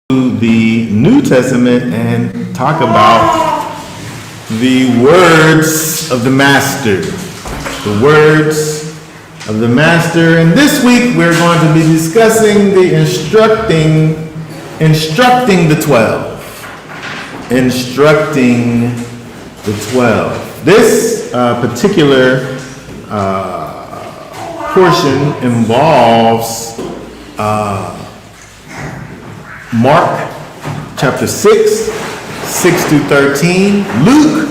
the New Testament and talk about the words of the Master. The words of the Master. And this week we're going to be discussing the Instructing the 12. Instructing the 12. This particular portion involves Mark chapter 6, 6 through 13, Luke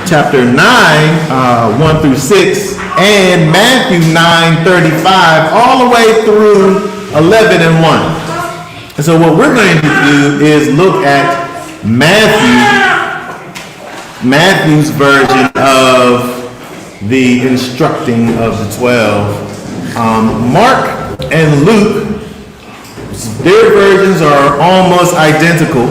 chapter 9, 1 through 6, and Matthew 9, 35, all the way through 11 and 1. And so what we're going to do is look at Matthew's version of the instructing of the 12. Mark and Luke, their versions are almost identical.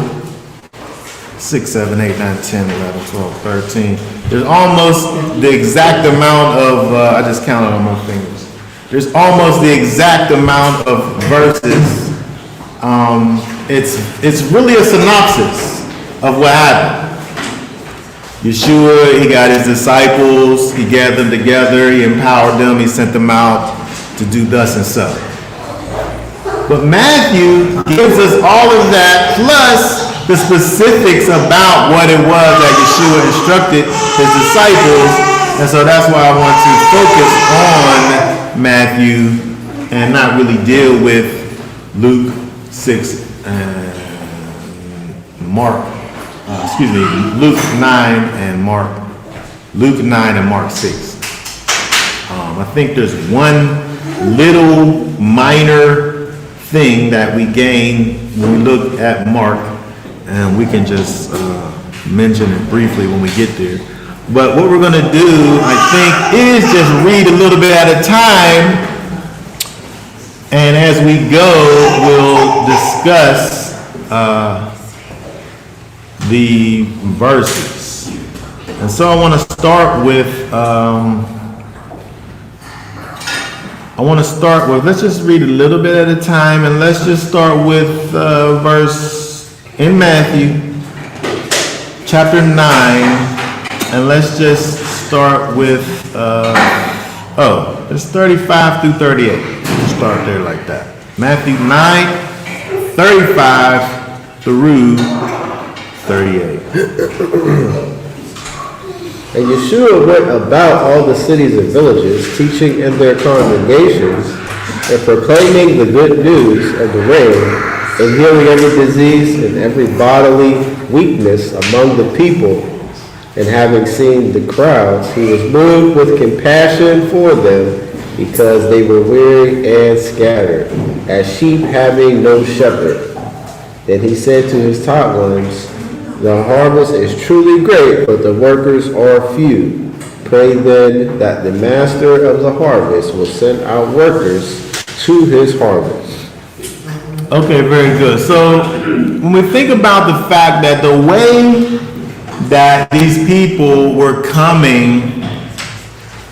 6, 7, 8, 9, 10, 11, 12, 13. There's almost the exact amount of, I just counted on my fingers. There's almost the exact amount of verses. It's really a synopsis of what happened. Yeshua, he got his disciples, he gathered them together, he empowered them, he sent them out to do thus and so. But Matthew gives us all of that, plus the specifics about what it was that Yeshua instructed his disciples. And so that's why I want to focus on Matthew and not really deal with Luke 6 and Mark. Luke 9 and Mark. Luke 9 and Mark 6. I think there's one little minor thing that we gain when we look at Mark, and we can just mention it briefly when we get there. But what we're going to do, I think, is just read a little bit at a time, and as we go, we'll discuss the verses. And so I want to start with let's just read a little bit at a time, and let's just start with verse in Matthew chapter 9, and let's just start with it's 35 through 38. We'll start there like that. Matthew 9, 35 through 38. And Yeshua went about all the cities and villages, teaching in their congregations, and proclaiming the good news of the reign, and healing every disease and every bodily weakness among the people. And having seen the crowds, he was moved with compassion for them, because they were weary and scattered, as sheep having no shepherd. Then he said to his taught ones, "The harvest is truly great, but the workers are few. Pray then that the master of the harvest will send out workers to his harvest." Okay, very good. So when we think about the fact that the way that these people were coming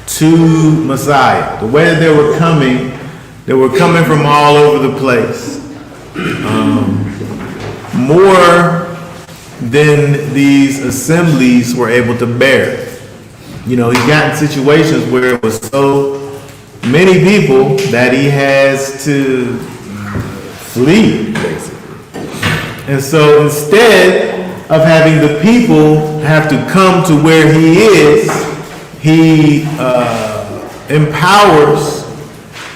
to Messiah, the way that they were coming from all over the place. More than these assemblies were able to bear. You know, he got in situations where it was so many people that he has to flee, basically. And so instead of having the people have to come to where he is, he empowers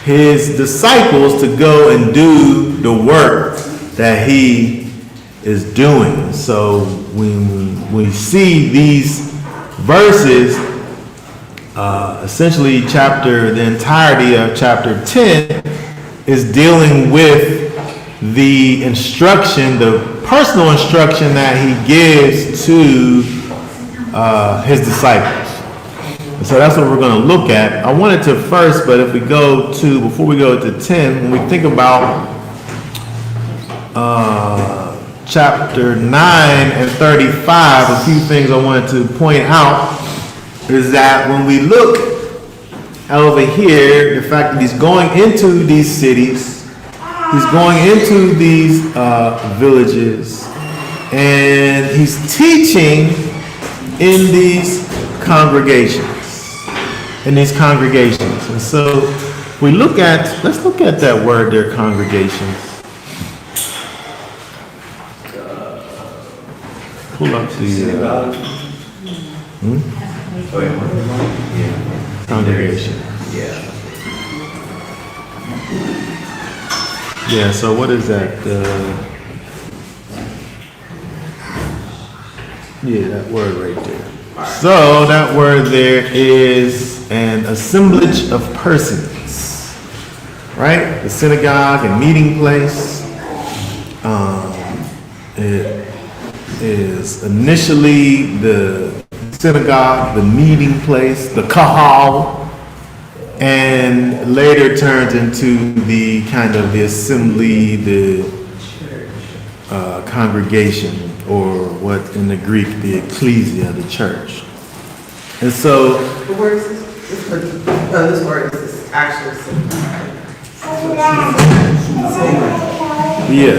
his disciples to go and do the work that he is doing. So when we see these verses, essentially the entirety of chapter 10 is dealing with the instruction, the personal instruction that he gives to his disciples. And so that's what we're going to look at. I wanted to first, but before we go to 10, when we think about chapter 9 and 35, a few things I wanted to point out is that when we look over here, the fact that he's going into these cities, He's going into these villages, and he's teaching in these congregations. And so let's look at that word there, congregations. Pull up the congregation. Yeah, so what is that? That word right there. So that word there is an assemblage of persons, right? The synagogue and meeting place. It is initially the synagogue, the meeting place, the kahal, and later turned into the kind of the assembly, the congregation, or what in the Greek, the ecclesia, the church. And so, The word is this word is actually yeah.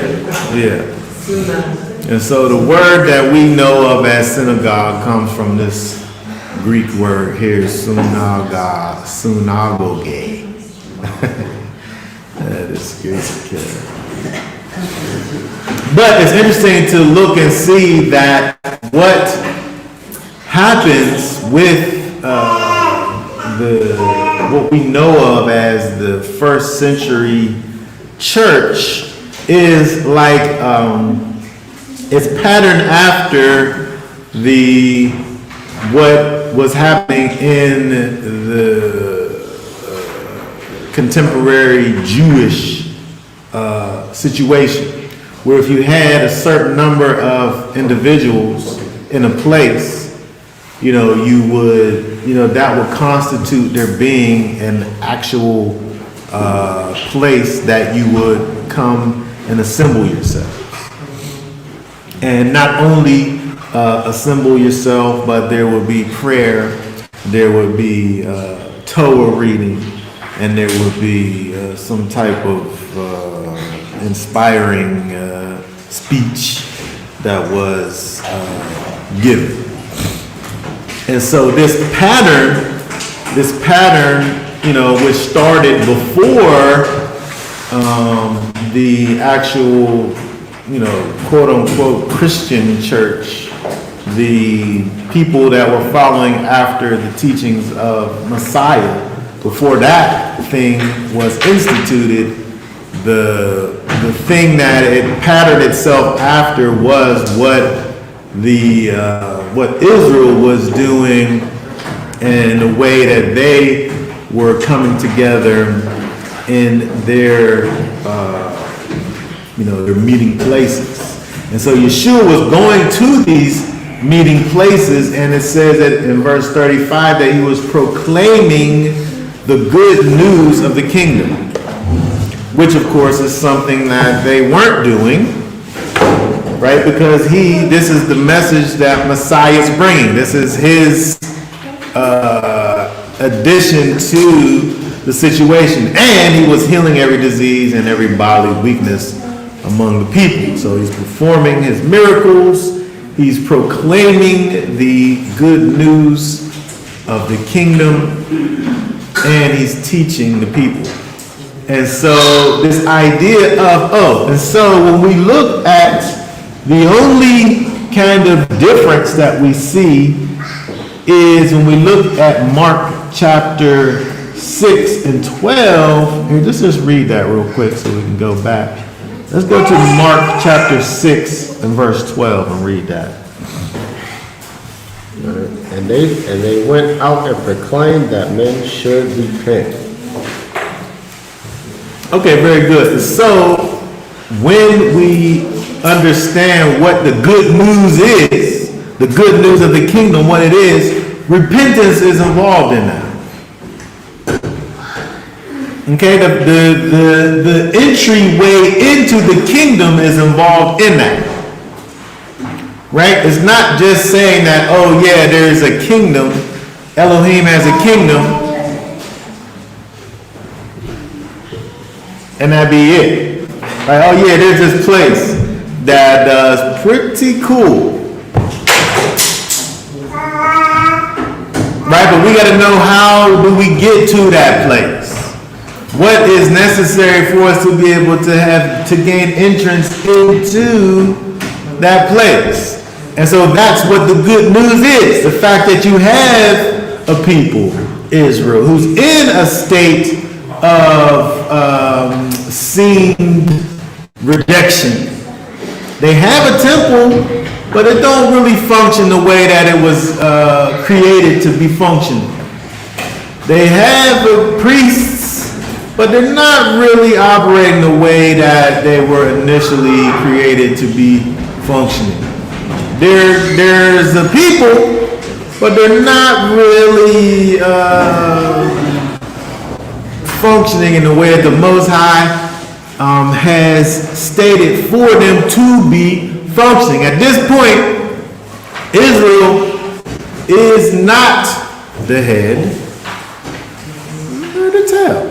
And so the word that we know of as synagogue comes from this Greek word here, synagogue. That is good. But it's interesting to look and see that what happens with what we know of as the first century church is like it's patterned after what was happening in the contemporary Jewish situation, where if you had a certain number of individuals in a place, you would, that would constitute there being an actual place that you would come and assemble yourself. And not only assemble yourself, but there would be prayer, there would be Torah reading, and there would be some type of inspiring speech that was given. And so this pattern, which started before the actual, quote unquote Christian church, the people that were following after the teachings of Messiah, before that thing was instituted, the thing that it patterned itself after was what Israel was doing, and the way that they were coming together in their their meeting places. And so Yeshua was going to these meeting places, and it says that in verse 35 that he was proclaiming the good news of the kingdom, which of course is something that they weren't doing, right? Because this is the message that Messiah is bringing. This is his addition to the situation. And he was healing every disease and every bodily weakness among the people. So he's performing his miracles. He's proclaiming the good news of the kingdom, and he's teaching the people. And so this idea and so when we look at the only kind of difference that we see is when we look at Mark chapter 6 and 12. Here, let's just read that real quick so we can go back. Let's go to Mark chapter 6 and verse 12 and read that. And they went out and proclaimed that men should repent. Okay, very good. So when we understand what the good news is, the good news of the kingdom, what it is, repentance is involved in that. Okay, the entryway into the kingdom is involved in that. Right? It's not just saying that, oh yeah, there's a kingdom, Elohim has a kingdom, and that be it. Like, oh yeah, there's this place that is pretty cool. Right, but we got to know, how do we get to that place? What is necessary for us to be able to gain entrance into that place? And so that's what the good news is. The fact that you have a people, Israel, who's in a state of seemed rejection. They have a temple, but it don't really function the way that it was created to be functioning. They have priests, but they're not really operating the way that they were initially created to be functioning. There's a people, but they're not really functioning in the way that the Most High has stated for them to be functioning. At this point, Israel is not the head, they're the tail.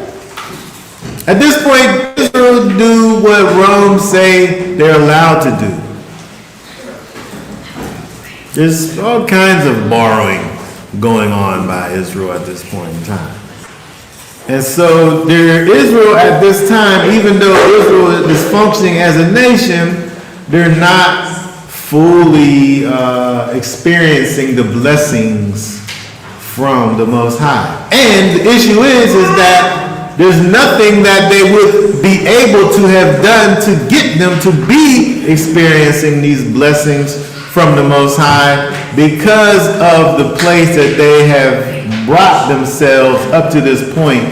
At this point, Israel do what Rome say they're allowed to do. There's all kinds of borrowing going on by Israel at this point in time. And so Israel at this time, even though Israel is functioning as a nation, they're not fully experiencing the blessings from the Most High. And the issue is that there's nothing that they would be able to have done to get them to be experiencing these blessings from the Most High, because of the place that they have brought themselves up to this point,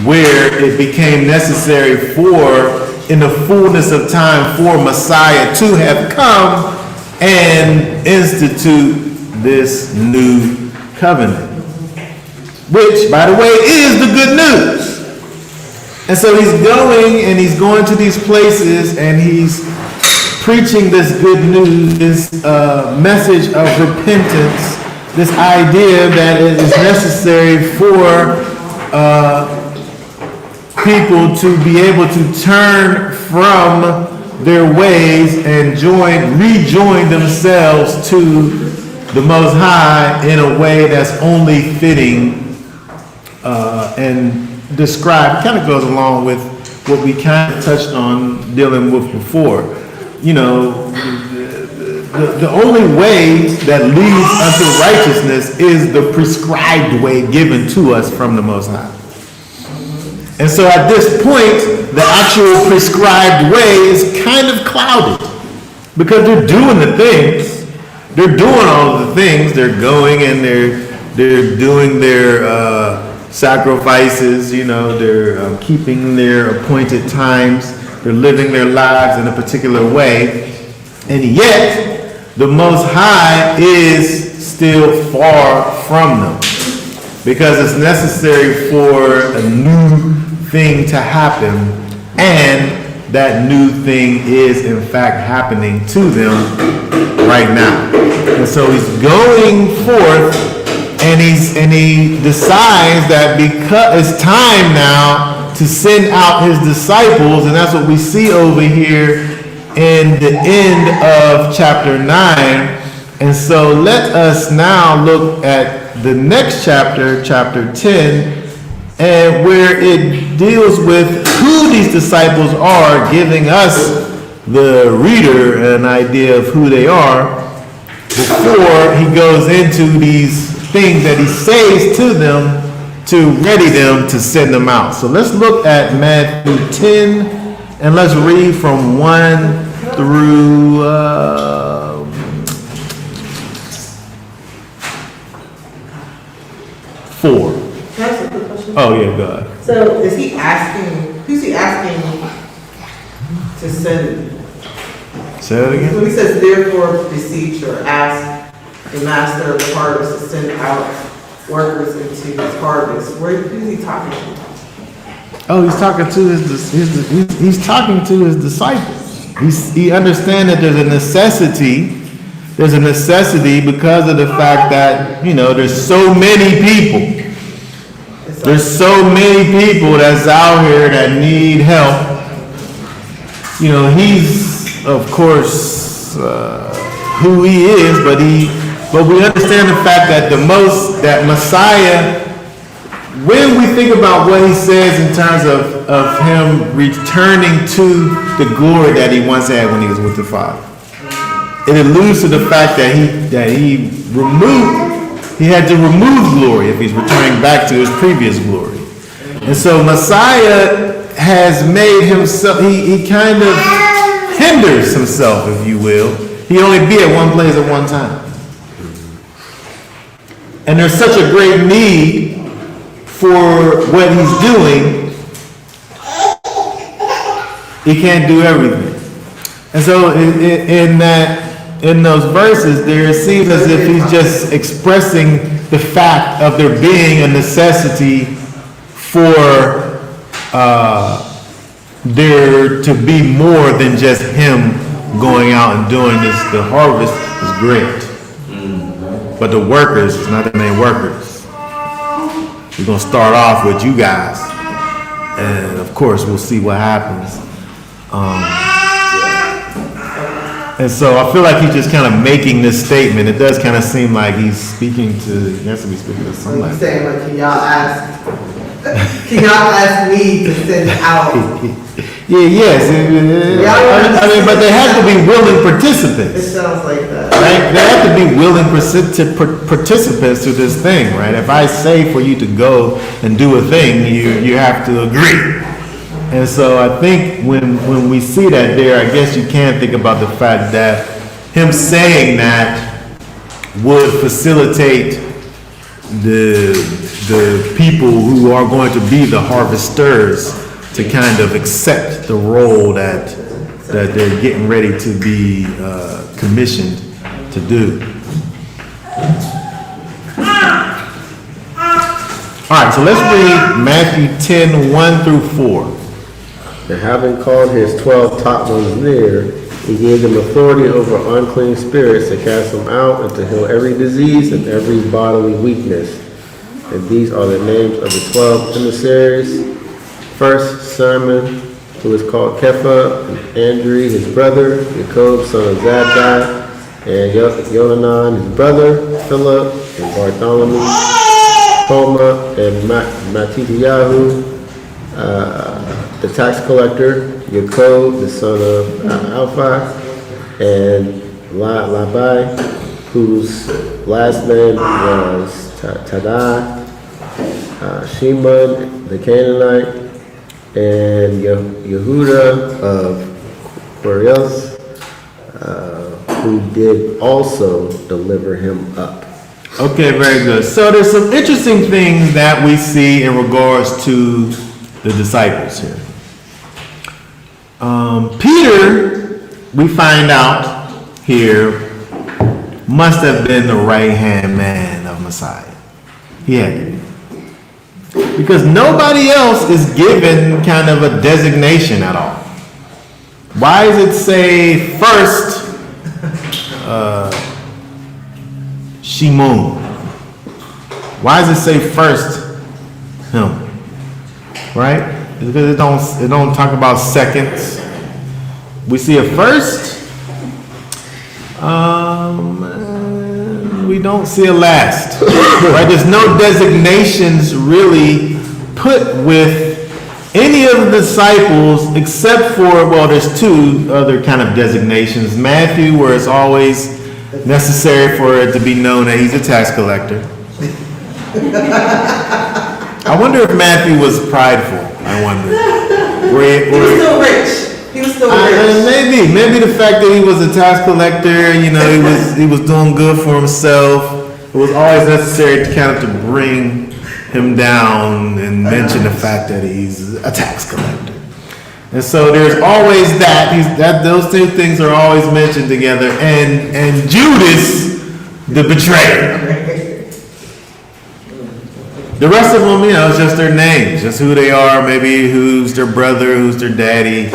where it became necessary for, in the fullness of time, for Messiah to have come and institute this new covenant, which, by the way, is the good news. And so he's going to these places, and he's preaching this good news, this message of repentance, this idea that it is necessary for people to be able to turn from their ways and rejoin themselves to the Most High in a way that's only fitting and described. Kind of goes along with what we kind of touched on dealing with before. You know, the only way that leads unto righteousness is the prescribed way given to us from the Most High. And so at this point, the actual prescribed way is kind of clouded, because they're doing the things. They're doing all of the things. They're going and they're doing their sacrifices, you know, they're keeping their appointed times. They're living their lives in a particular way, and yet the Most High is still far from them, because it's necessary for a new thing to happen, and that new thing is in fact happening to them right now. And so he's going forth, and he decides that because it's time now to send out his disciples, and that's what we see over here in the end of chapter 9. And so let us now look at the next chapter, chapter 10, and where it deals with who these disciples are, giving us, the reader, an idea of who they are, before he goes into these things that he says to them to ready them to send them out. So let's look at Matthew 10, and let's read from 1 through 4. Can I ask a quick question? Oh yeah, go ahead. So who's he asking to send? Say that again? When he says, therefore beseech or ask the master of the harvest to send out workers into his harvest, who's he talking to? Oh, he's talking to his disciples. He understands that there's a necessity because of the fact that, you know, there's so many people. There's so many people that's out here that need help. he's of course who he is, but we understand the fact that that Messiah, when we think about what he says in terms of him returning to the glory that he once had when he was with the Father, it alludes to the fact that he had to remove glory if he's returning back to his previous glory. And so Messiah has made himself, he kind of hinders himself, if you will. He only be at one place at one time. And there's such a great need for what he's doing, he can't do everything. And so in those verses, there it seems as if he's just expressing the fact of there being a necessity for there to be more than just him going out and doing this. The harvest is great, but the workers, it's not the main workers. We're going to start off with you guys, and of course we'll see what happens. And so I feel like he's just kind of making this statement. It does kind of seem like he's speaking to, he has to be speaking to somebody. He's saying, like, can y'all ask me to send out? Yes. I mean, but they have to be willing It participants. sounds like that. Right? They have to be willing participants to this thing, right? If I say for you to go and do a thing, you have to agree. And so I think when we see that there, I guess you can think about the fact that him saying that would facilitate the people who are going to be the harvesters to kind of accept the role that they're getting ready to be commissioned to do. All right, so let's read Matthew 10:1 through 4. And having called his 12 top ones near, he gave them authority over unclean spirits to cast them out and to heal every disease and every bodily weakness. And these are the names of the 12 emissaries. First, Simon, who is called Kepha, and Andrew, his brother, Jacob, son of Zabdi, and Yohanan, his brother, Philip, and Bartholomew, Toma, and Mattityahu, the tax collector, Jacob, the son of Alpha, and Labai, whose last name was Tada, Shimon, the Canaanite, and Yehuda of Quarios, who did also deliver him up. Okay, very good. So there's some interesting things that we see in regards to the disciples here. Peter, we find out here, must have been the right-hand man of Messiah. He had to be. Because nobody else is given kind of a designation at all. Why does it say first Shimon? Why does it say first him? Right? It's because it don't talk about seconds. We see a first. We don't see a last. Right? There's no designations really put with any of the disciples except for, well, there's two other kind of designations. Matthew, where it's always necessary for it to be known that he's a tax collector. I wonder if Matthew was prideful. I wonder. He was still rich. He was still rich. Maybe the fact that he was a tax collector, he was doing good for himself. It was always necessary to kind of to bring him down and mention the fact that he's a tax collector. And so there's always those two things are always mentioned together. And Judas, the betrayer. The rest of them, it's just their names, just who they are, maybe who's their brother, who's their daddy.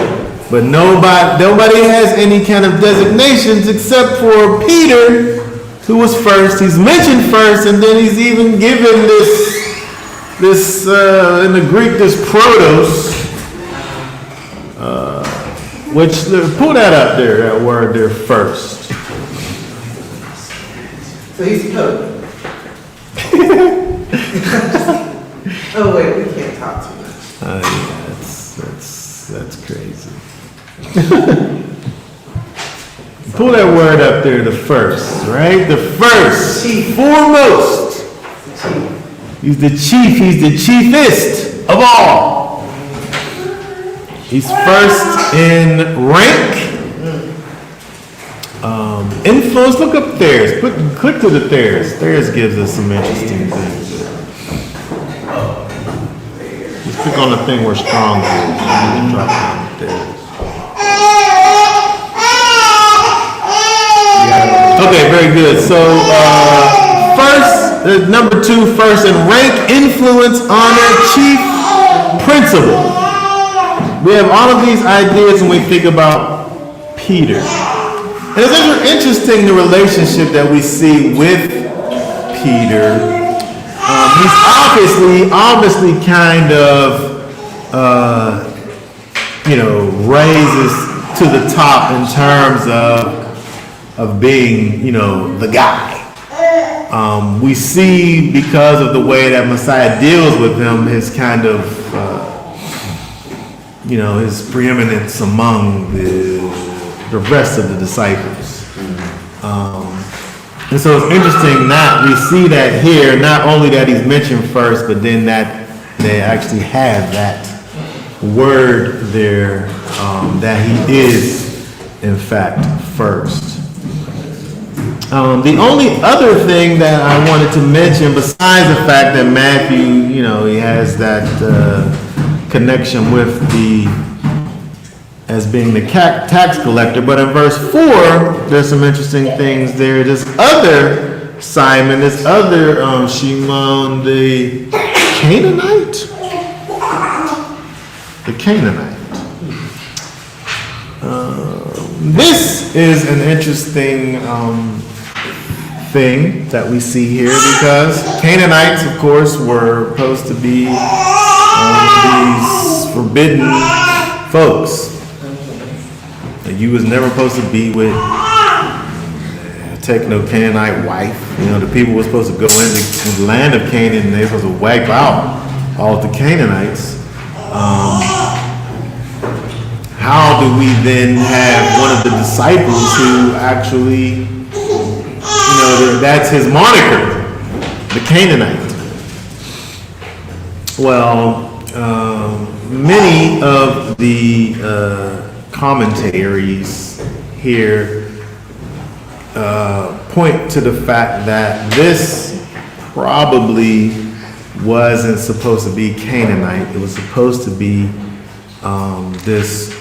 But nobody has any kind of designations except for Peter, who was first. He's mentioned first, and then he's even given this in the Greek, this protos, pull that up there, that word there first. So he's code. Oh, wait, we can't talk too much. Yeah, that's crazy. Pull that word up there, the first, right? The first, Chief. foremost. He's the chief, he's the chiefest of all. He's first in rank. Influence, look up theirs. Click to the theirs. Theirs gives us some interesting things. Just click on the thing where strong is. And drop down to theirs. Okay, very good. So, first, number 2, first in rank, influence, honor, chief, principal. We have all of these ideas when we think about Peter. And it's interesting the relationship that we see with Peter. He's obviously kind of, raises to the top in terms of being, the guy. We see because of the way that Messiah deals with him, his kind of, his preeminence among the rest of the disciples. And so it's interesting that we see that here, not only that he's mentioned first, but then that they actually have that word there, that he is, in fact, first. The only other thing that I wanted to mention, besides the fact that Matthew, he has that connection with as being the tax collector, but in verse 4, there's some interesting things there. This other Simon, this other Shimon, the Canaanite. This is an interesting thing that we see here, because Canaanites, of course, were supposed to be these forbidden folks. You was never supposed to be with, take no Canaanite wife. The people were supposed to go into the land of Canaan, and they were supposed to wipe out all the Canaanites. How do we then have one of the disciples who actually, that's his moniker, the Canaanite? Well, many of the commentaries here point to the fact that this probably wasn't supposed to be Canaanite. It was supposed to be this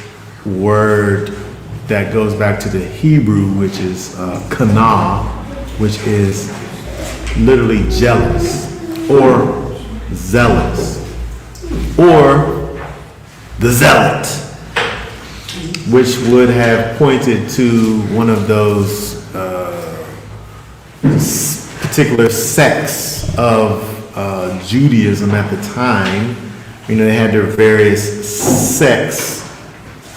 word that goes back to the Hebrew, which is kana, which is literally jealous or zealous, or the zealot, which would have pointed to one of those particular sects of Judaism at the time. They had their various sects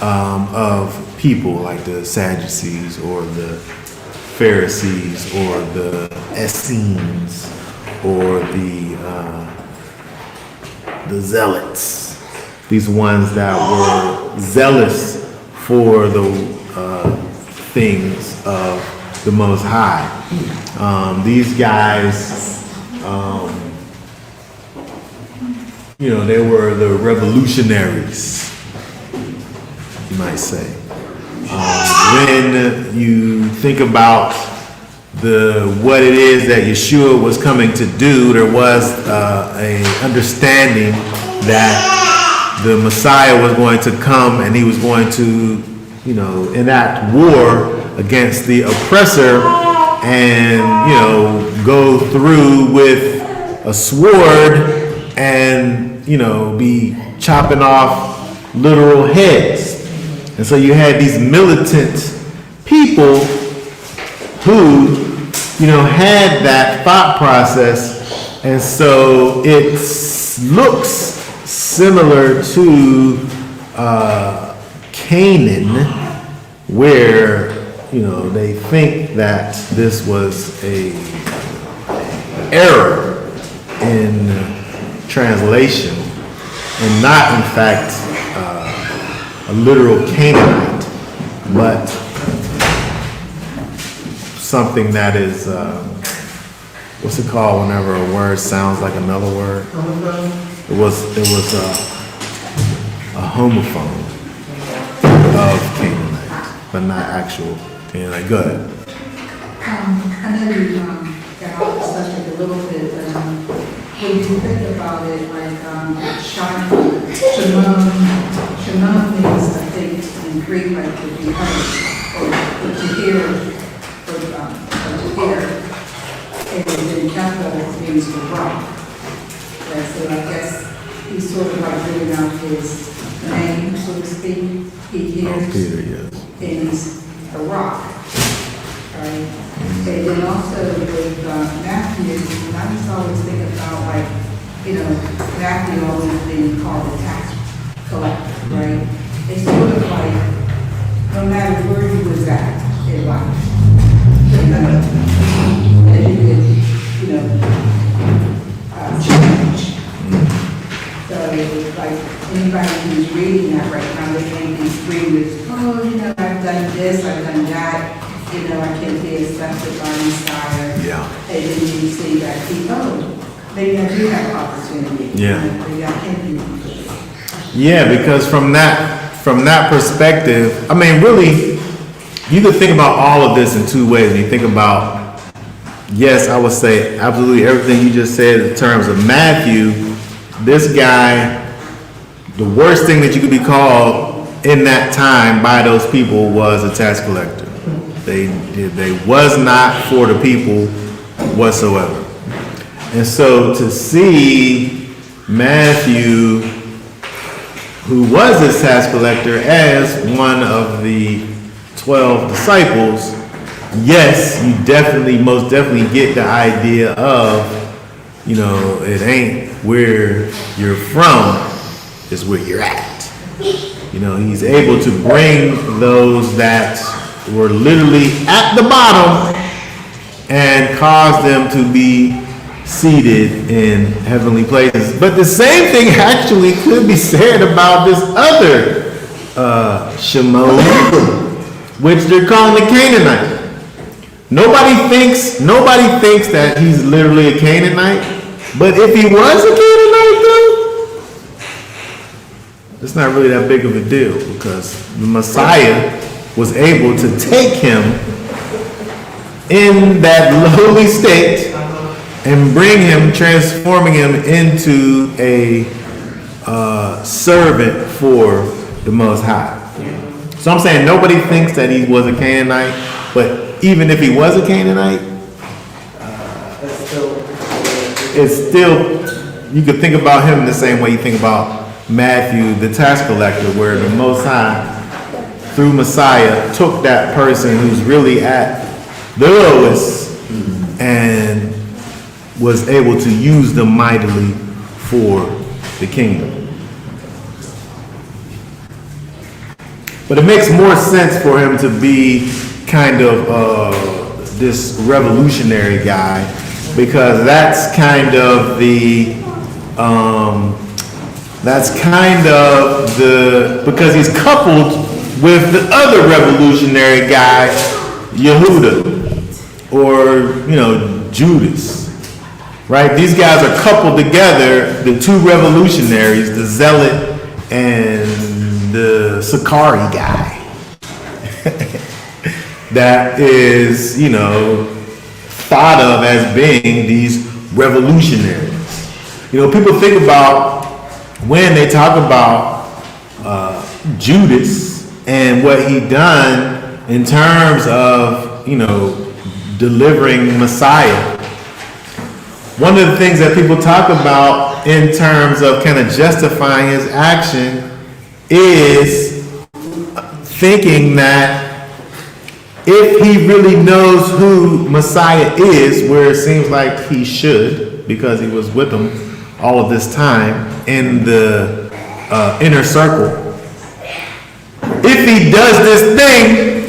of people, like the Sadducees or the Pharisees or the Essenes or the Zealots. These ones that were zealous for the things of the Most High. These guys, they were the revolutionaries, you might say. When you think about what it is that Yeshua was coming to do, there was a understanding that the Messiah was going to come and he was going to, enact war against the oppressor and, go through with a sword and, be chopping off literal heads. And so you had these militant people who, had that thought process. And so it looks similar to Canaan, where, they think that this was a error in translation and not in fact a literal Canaanite, but something that is, what's it called whenever a word sounds like another word? It was a homophone of Canaanite, but not actual Canaanite. Go ahead. I know you got off the subject a little bit, but when you think about it, like shalom means, I think, in Greek, like to be heard, or to hear, or to hear. And in capital means to rock. And so I guess he's sort of like giving out his name, so to speak. He hears, Peter, yes. and he's a rock. Right? And then also with Matthew, I just always think about like, Matthew always being called a tax collector, right? It's sort of like, no matter where you was at in life, that you could, change. So like anybody who's reading that right now, they may be reading this, I've done this, I've done that. I can be accepted by Messiah. Yeah. And then you see that maybe I do have opportunity. Yeah. Maybe I can be. Yeah, because from that perspective, I mean, really, you could think about all of this in two ways. You think about, yes, I would say absolutely everything you just said in terms of Matthew. This guy, the worst thing that you could be called in that time by those people was a tax collector. They was not for the people whatsoever. And so to see Matthew, who was this tax collector, as one of the 12 disciples, yes, you most definitely get the idea of, it ain't where you're from, it's where you're at. He's able to bring those that were literally at the bottom and cause them to be seated in heavenly places. But the same thing actually could be said about this other Shimon, which they're calling the Canaanite. Nobody thinks that he's literally a Canaanite. But if he was a Canaanite, though, it's not really that big of a deal, because the Messiah was able to take him in that lowly state and bring him, transforming him into a servant for the Most High. So I'm saying nobody thinks that he was a Canaanite, but even if he was a Canaanite, it's still, you could think about him the same way you think about Matthew, the tax collector, where the Most High, through Messiah, took that person who's really at the lowest and was able to use them mightily for the kingdom. But it makes more sense for him to be kind of this revolutionary guy, because that's kind of because he's coupled with the other revolutionary guy, Yehuda, or, Judas, right? These guys are coupled together, the two revolutionaries, the zealot and the Sakari guy. That is, thought of as being these revolutionaries. People think about, when they talk about Judas and what he done in terms of, delivering Messiah. One of the things that people talk about in terms of kind of justifying his action is thinking that if he really knows who Messiah is, where it seems like he should, because he was with him all of this time in the inner circle, if he does this thing,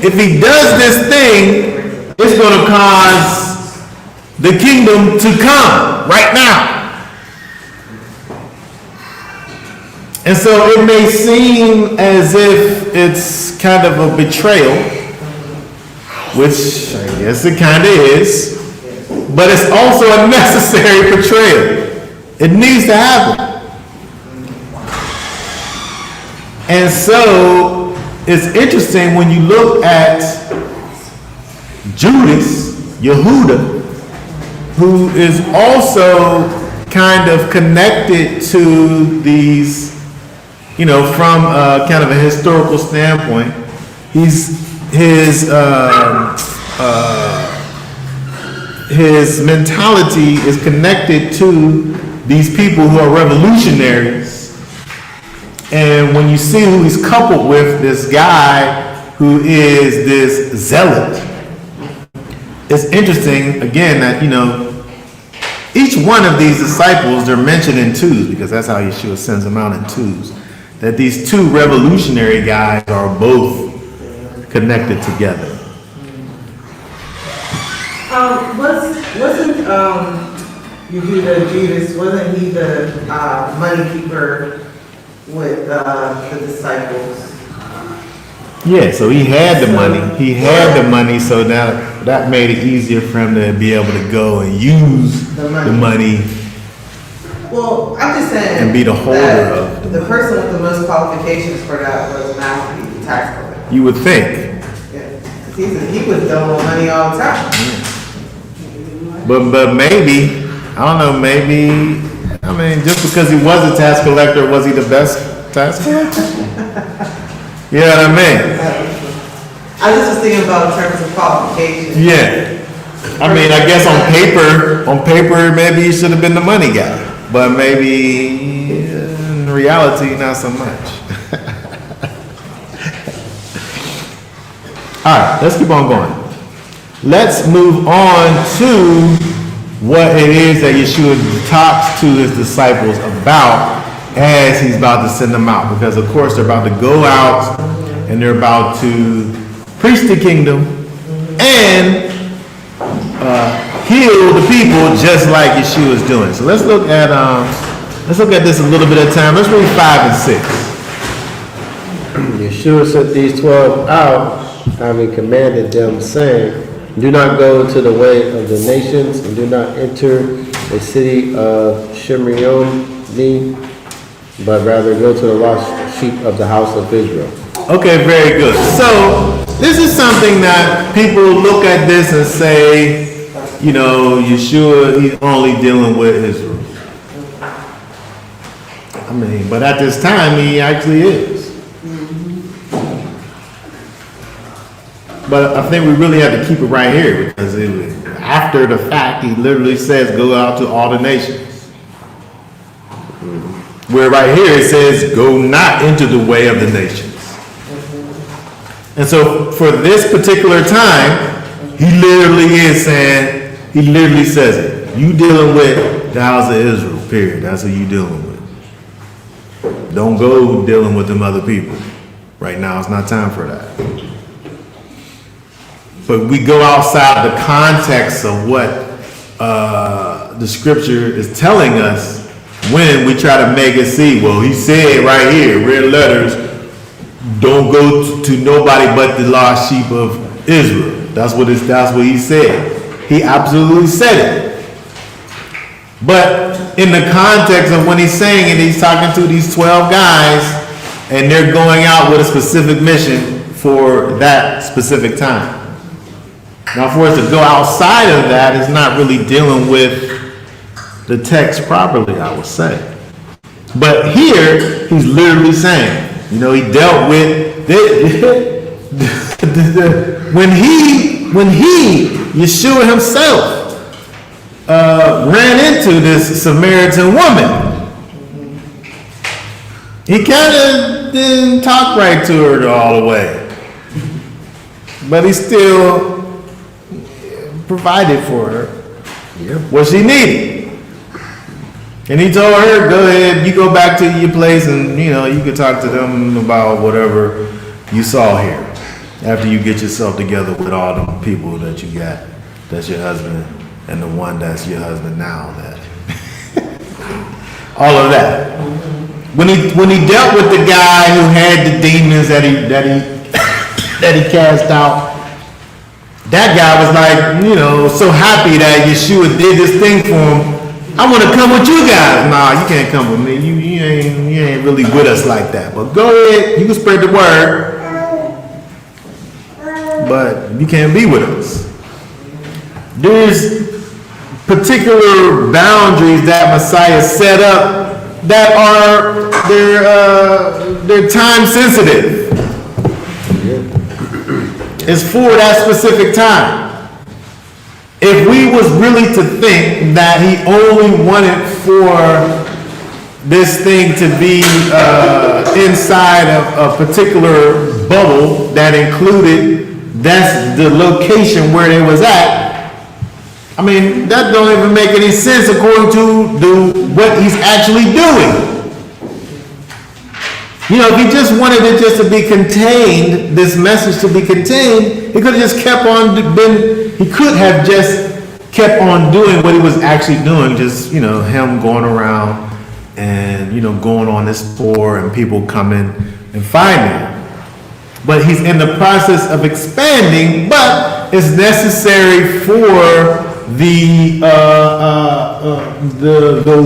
it's going to cause the kingdom to come right now. And so it may seem as if it's kind of a betrayal, which I guess it kind of is, but it's also a necessary betrayal. It needs to happen. And so it's interesting when you look at Judas, Yehuda, who is also kind of connected to these, from kind of a historical standpoint. His mentality is connected to these people who are revolutionaries. And when you see who he's coupled with, this guy who is this zealot, it's interesting, again, that, each one of these disciples, they're mentioned in twos, because that's how Yeshua sends them out in twos. That these two revolutionary guys are both connected together. Wasn't Yehuda Judas, wasn't he the money keeper with the disciples? Yeah, so he had the money. So now that made it easier for him to be able to go and use the money. Well, I'm just saying. And be the holder of the person with the most qualifications for that was Matthew, the tax collector. You would think. Yeah, 'cause he was done with money all the time. But maybe, I don't know, just because he was a tax collector, was he the best tax collector? You know what I mean? I just was thinking about in terms of qualifications. Yeah. I guess on paper, maybe he should have been the money guy. But maybe in reality, not so much. All right, let's keep on going. Let's move on to what it is that Yeshua talks to his disciples about as he's about to send them out. Because, of course, they're about to go out and they're about to preach the kingdom and heal the people just like Yeshua is doing. So let's look at this a little bit at a time. Let's read 5 and 6. Yeshua sent these 12 out, having commanded them, saying, do not go to the way of the nations, and do not enter the city of Shimron, but rather go to the lost sheep of the house of Israel. Okay, very good. So this is something that people look at this and say, Yeshua, he's only dealing with Israel. But at this time, he actually is. But I think we really have to keep it right here, because after the fact, he literally says, go out to all the nations. Where right here it says, go not into the way of the nations. And so for this particular time, he literally says it. You dealing with the house of Israel, period. That's who you dealing with. Don't go dealing with them other people. Right now, it's not time for that. But we go outside the context of what the scripture is telling us when we try to make it see, well, he said right here, red letters, don't go to nobody but the lost sheep of Israel. That's what he said. He absolutely said it. But in the context of when he's saying it, he's talking to these 12 guys, and they're going out with a specific mission for that specific time. Now, for us to go outside of that is not really dealing with the text properly, I would say. But here, he's literally saying, he dealt with when he, Yeshua himself, ran into this Samaritan woman. He kind of didn't talk right to her all the way. But he still provided for her what she needed. And he told her, go ahead, you go back to your place and, you can talk to them about whatever you saw here. After you get yourself together with all them people that you got, that's your husband, and the one that's your husband now, that all of that. When he dealt with the guy who had the demons that he cast out, that guy was like, so happy that Yeshua did this thing for him. I want to come with you guys. Nah, you can't come with me. You ain't really with us like that. But go ahead, you can spread the word, but you can't be with us. There's particular boundaries that Messiah set up that are they're time sensitive. It's for that specific time. If we was really to think that he only wanted for this thing to be inside of a particular bubble that included, that's the location where they was at, I mean, that don't even make any sense according to what he's actually doing. If he just wanted it just to be contained, this message to be contained, he could have just kept on doing what he was actually doing, just, him going around and, going on this tour and people coming and finding him. But he's in the process of expanding, but it's necessary for the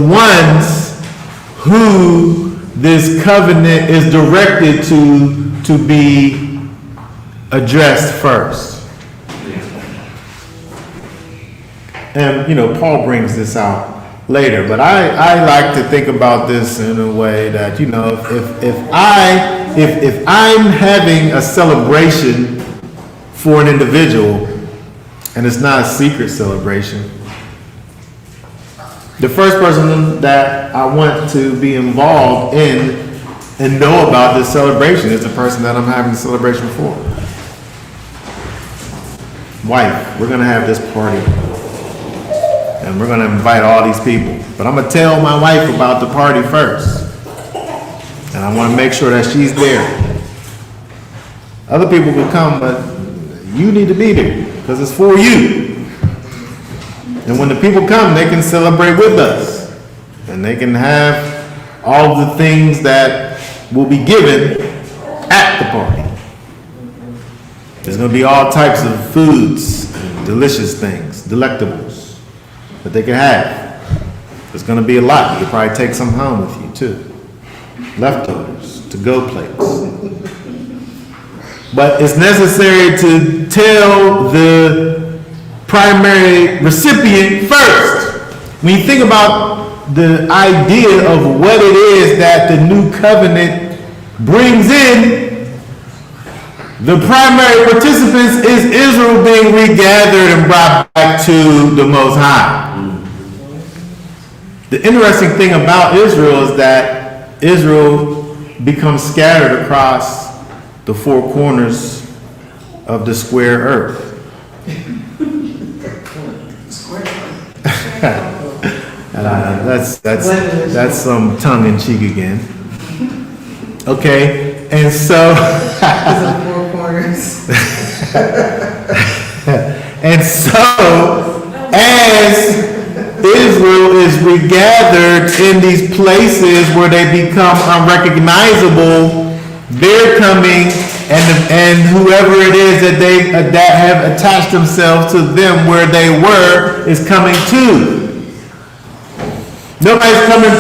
ones who this covenant is directed to be addressed first. And Paul brings this out later, but I like to think about this in a way that if I'm having a celebration for an individual and it's not a secret celebration, the first person that I want to be involved in and know about this celebration is the person that I'm having the celebration for. Wife, we're gonna have this party and we're gonna invite all these people, but I'm gonna tell my wife about the party first, and I want to make sure that she's there. Other people can come, but you need to be there because it's for you. And when the people come, they can celebrate with us. And they can have all the things that will be given at the party. There's going to be all types of foods, delicious things, delectables that they can have. There's going to be a lot. You can probably take some home with you too. Leftovers, to-go plates. But it's necessary to tell the primary recipient first. When you think about the idea of what it is that the new covenant brings in, the primary participants is Israel being regathered and brought back to the Most High. The interesting thing about Israel is that Israel becomes scattered across the four corners of the square earth. That's some tongue in cheek again. Okay, and so Four corners. and so as Israel is regathered in these places where they become unrecognizable, they're coming, and whoever it is that have attached themselves to them where they were is coming too. Nobody's coming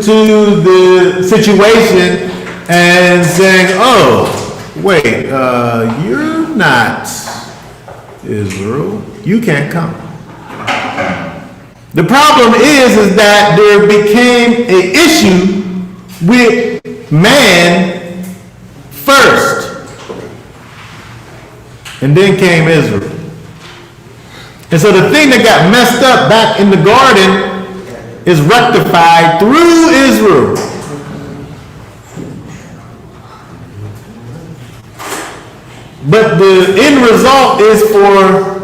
to the situation and saying, "Oh, wait, you're not Israel. You can't come." The problem is that there became an issue with man first, and then came Israel. And so the thing that got messed up back in the garden is rectified through Israel. But the end result is for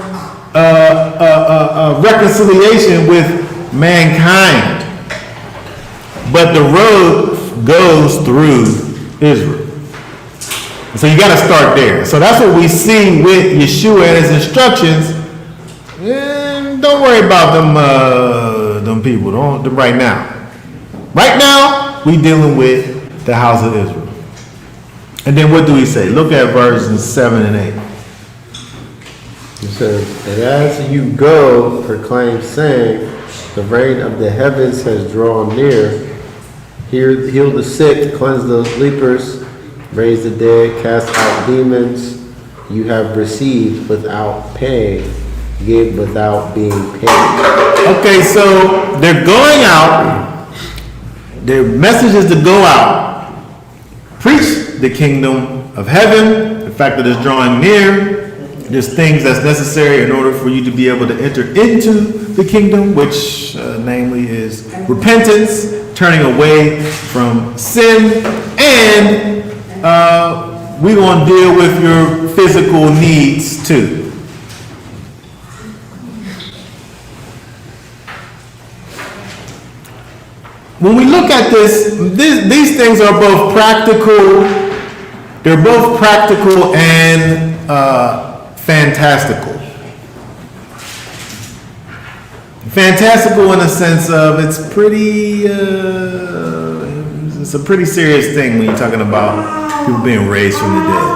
reconciliation with mankind. But the road goes through Israel. So you got to start there. So that's what we see with Yeshua and his instructions. And don't worry about them people. Don't right now. Right now, we dealing with the house of Israel. And then what do we say? Look at verses 7 and 8. It says, and as you go, proclaim, saying, the reign of the heavens has drawn near. Heal the sick, cleanse the lepers, raise the dead, cast out demons. You have received without paying, give without being paid. Okay, so they're going out. Their message is to go out, preach the kingdom of heaven, the fact that it's drawing near. There's things that's necessary in order for you to be able to enter into the kingdom, which namely is repentance, turning away from sin, and we're going to deal with your physical needs too. When we look at this, these things are both practical. They're both practical and fantastical. Fantastical in the sense of it's a pretty serious thing when you're talking about people being raised from the dead.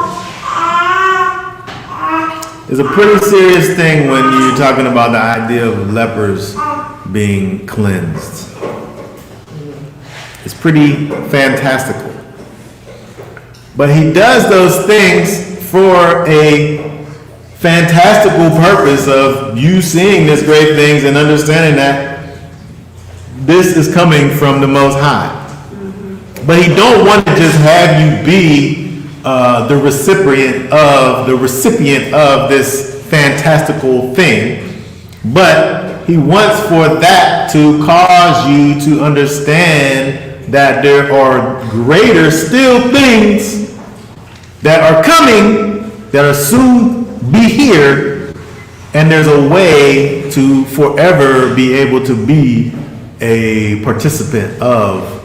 It's a pretty serious thing when you're talking about the idea of lepers being cleansed. It's pretty fantastical. But he does those things for a fantastical purpose of you seeing this great things and understanding that this is coming from the Most High. But he don't want to just have you be the recipient of this fantastical thing, but he wants for that to cause you to understand that there are greater still things that are coming, that are soon be here, and there's a way to forever be able to be a participant of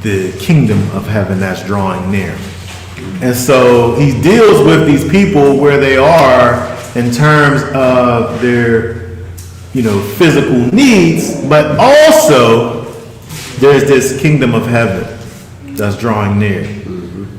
the kingdom of heaven that's drawing near. And so he deals with these people where they are in terms of their, physical needs, but also there's this kingdom of heaven that's drawing near.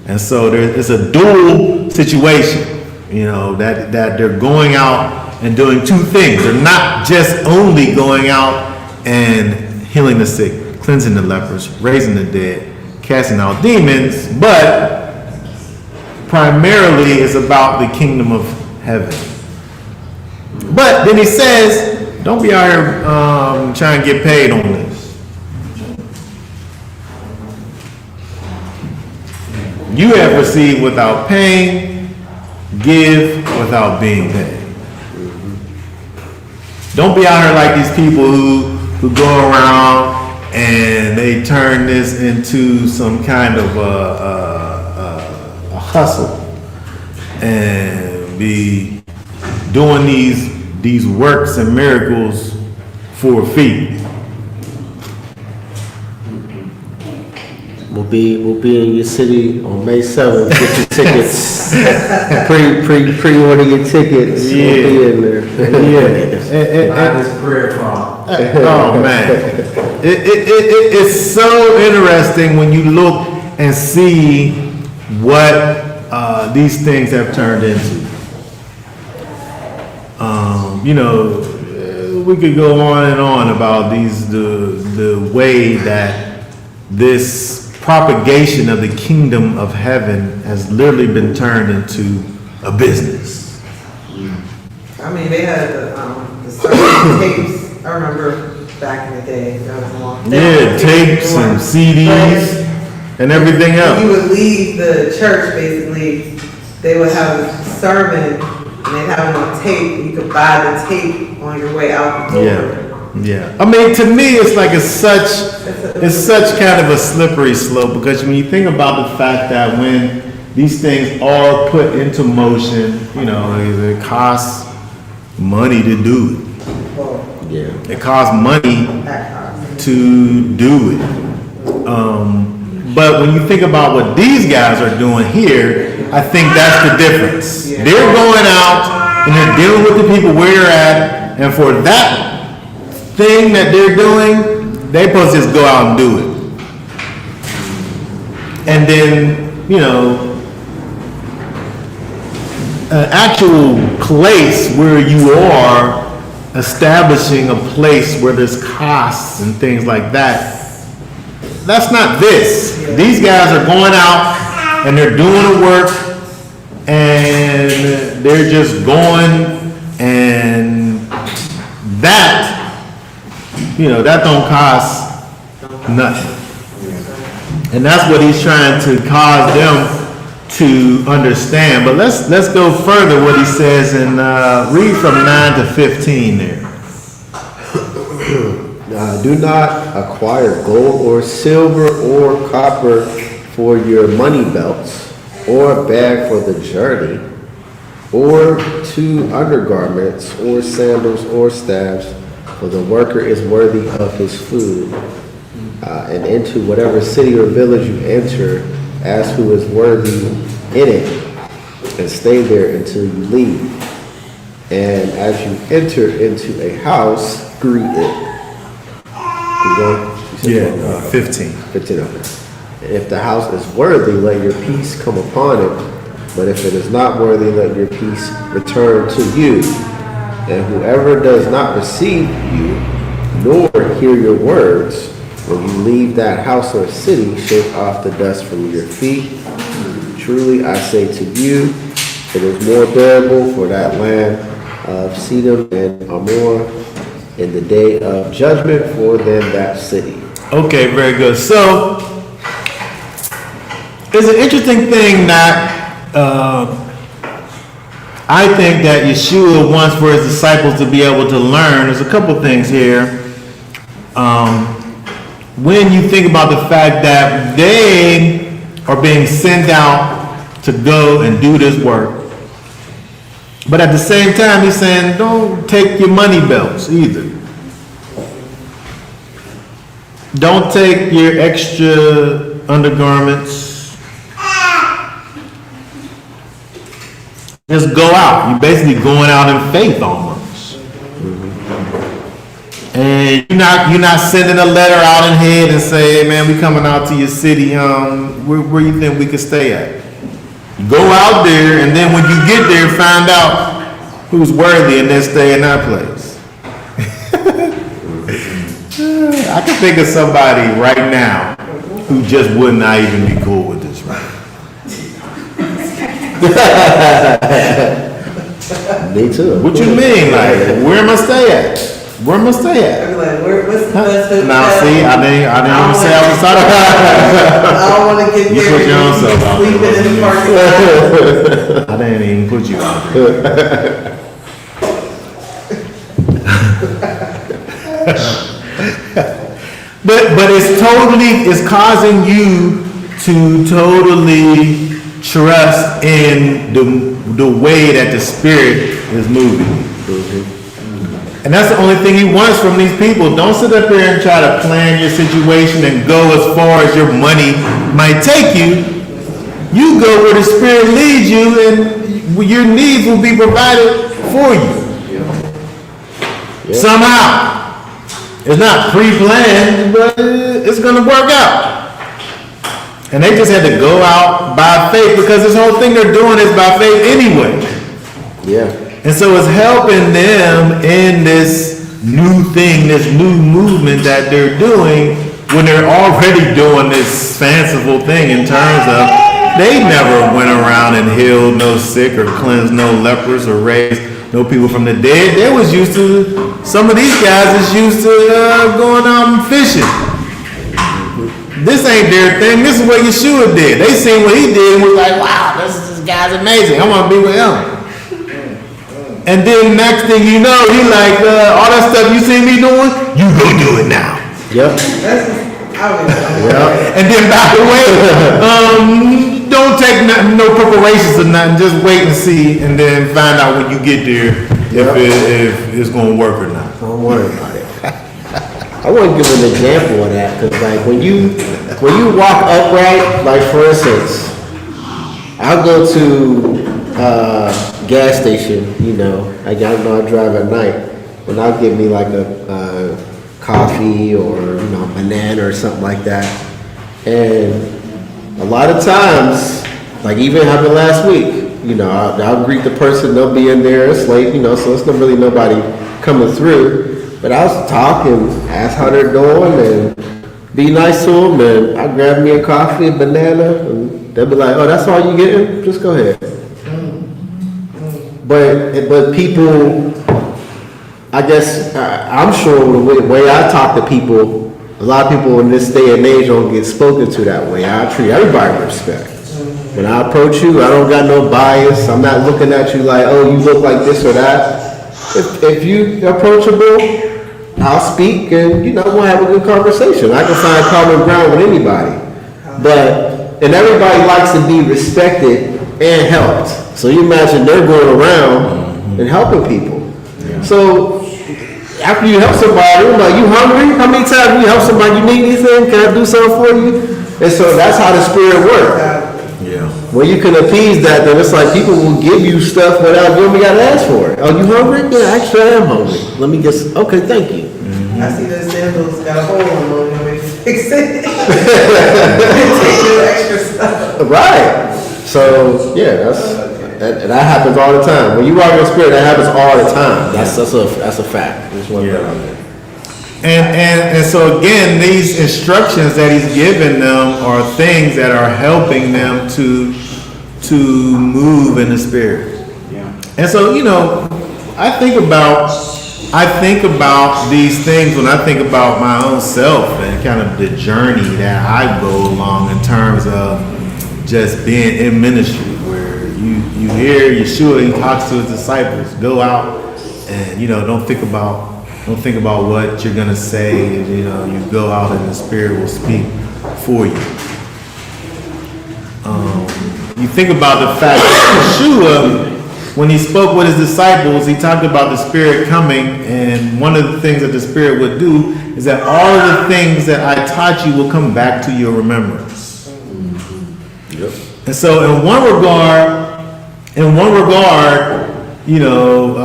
And so it's a dual situation, that they're going out and doing two things. They're not just only going out and healing the sick, cleansing the lepers, raising the dead, casting out demons, but primarily it's about the kingdom of heaven. But then he says, don't be out here trying to get paid on this. You have received without paying, give without being paid. Don't be out here like these people who go around and they turn this into some kind of a hustle and be doing these works and miracles for a fee. We'll be in your city on May 7th. Get your tickets. Pre-order your tickets. Yeah. We'll be in there. Oh man, it's so interesting when you look and see what these things have turned into. We could go on and on about the way that this propagation of the kingdom of heaven has literally been turned into a business. I mean, they had the certain tapes. I remember back in the day. That was a long time. Yeah, tapes and CDs and everything else. You would leave the church, basically, they would have a sermon and they'd have it on tape. You could buy the tape on your way out the door. Yeah. I mean, to me, it's like it's such kind of a slippery slope, because when you think about the fact that when these things are put into motion, it costs money to do it. Yeah. It costs money to do it. But when you think about what these guys are doing here, I think that's the difference. They're going out and they're dealing with the people where they're at, and for that thing that they're doing, they supposed to just go out and do it. And then, you know, an actual place where you are establishing a place where there's costs and things like that. That's not this. These guys are going out and they're doing the work and they're just going, and that, you know, that don't cost nothing. And that's what he's trying to cause them to understand. But let's go further what he says and read from 9 to 15 there. Do not acquire gold or silver or copper for your money belts, or a bag for the journey, or 2 undergarments, or sandals, or staffs, for the worker is worthy of his food. And into whatever city or village you enter, ask who is worthy in it, and stay there until you leave. And as you enter into a house, greet it. Yeah, 15. 15 of it. And if the house is worthy, let your peace come upon it. But if it is not worthy, let your peace return to you. And whoever does not receive you, nor hear your words, when you leave that house or city, shake off the dust from your feet. Truly, I say to you, it is more bearable for that land of Sedom and Amor in the day of judgment for than that city. Okay, very good. So, it's an interesting thing that I think that Yeshua wants for his disciples to be able to learn. There's a couple things here. When you think about the fact that they are being sent out to go and do this work, but at the same time, he's saying, don't take your money belts either. Don't take your extra undergarments. Just go out. You're basically going out in faith almost. And you're not sending a letter out in head and say, hey, man, we coming out to your city. Where you think we could stay at? Go out there, and then when you get there, find out who's worthy and then stay in that place. I can think of somebody right now who just would not even be cool with this, right? Me too. What you mean? Like, where am I stay at? Where am I stay at? I'm like, what's the best hotel? Now, see, I didn't even say I was talking I don't want to get You there put your own self out there. sleeping in the parking lot. I didn't even put you out there. But it's causing you to totally trust in the way that the Spirit is moving. And that's the only thing he wants from these people. Don't sit up here and try to plan your situation and go as far as your money might take you. You go where the Spirit leads you, and your needs will be provided for you. Somehow. It's not pre-planned, but it's going to work out. And they just had to go out by faith, because this whole thing they're doing is by faith anyway. Yeah. And so it's helping them in this new thing, this new movement that they're doing, when they're already doing this fanciful thing in terms of they never went around and healed no sick or cleansed no lepers or raised no people from the dead. They was used to, some of these guys is used to going out and fishing. This ain't their thing. This is what Yeshua did. They seen what he did and was like, wow, this guy's amazing. I want to be with him. And then next thing you know, he like, all that stuff you see me doing, you go do it now. Yep. And then by the way, don't take no preparations or nothing. Just wait and see, and then find out when you get there if it's gonna work or not. Don't worry about it. I want to give an example of that, because like when you walk upright, like for instance, I'll go to gas station, you know, I know I drive at night, and I'll get me like a coffee or, you know, banana or something like that. And a lot of times, like even happened last week, you know, I'll greet the person, they'll be in there, it's late, you know, so it's not really nobody coming through. But I'll talk and ask how they're doing and be nice to them, and I'll grab me a coffee, a banana, and they'll be like, oh, that's all you getting? Just go ahead. But people, I guess, I'm sure the way I talk to people, a lot of people in this day and age don't get spoken to that way. I treat everybody with respect. When I approach you, I don't got no bias. I'm not looking at you like, oh, you look like this or that. If you approachable, I'll speak and, you know, we'll have a good conversation. I can find common ground with anybody. And everybody likes to be respected and helped. So you imagine they're going around and helping people. Yeah. So after you help somebody, you're like, you hungry? How many times you help somebody? You need anything? Can I do something for you? And so that's how the Spirit works. Yeah. When you can appease that, then it's like people will give you stuff without you even got to ask for it. Oh, you hungry? Yeah, actually I am hungry. Let me get some. Okay, thank you. I see those sandals got a hole in them, you want me to fix it? Take your extra stuff. Right. So, yeah, that happens all the time. When you walk in the Spirit, that happens all the time. That's a fact. Just one thing out there. And so again, these instructions that he's given them are things that are helping them to move in the Spirit. Yeah. And so, you know, I think about these things when I think about my own self and kind of the journey that I go along in terms of just being in ministry, where you hear Yeshua, he talks to his disciples, go out and, you know, don't think about what you're gonna say. You know, you go out and the Spirit will speak for you. You think about the fact that Yeshua, when he spoke with his disciples, he talked about the Spirit coming, and one of the things that the Spirit would do is that all of the things that I taught you will come back to your remembrance. Yep. And so in one regard, you know,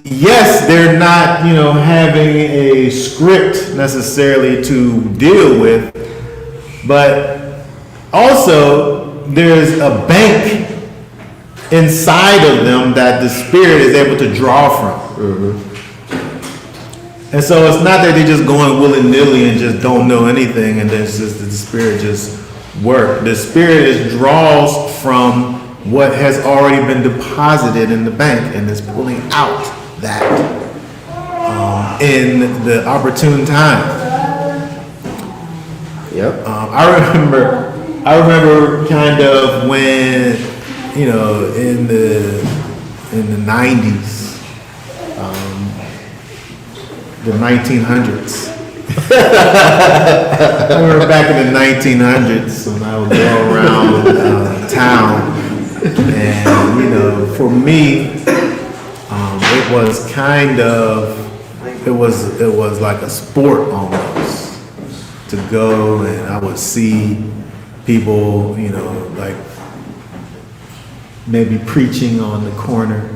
yes, they're not, you know, having a script necessarily to deal with, but also there's a bank inside of them that the Spirit is able to draw from. Mm-hmm. And so it's not that they're just going willy-nilly and just don't know anything, and then it's just that the Spirit just works. The Spirit draws from what has already been deposited in the bank and is pulling out that in the opportune time. Yep. I remember kind of when, you know, in the 90s, the 1900s. I remember back in the 1900s when I would go around town, and, you know, for me, it was kind of, it was like a sport almost to go, and I would see people, you know, like maybe preaching on the corner,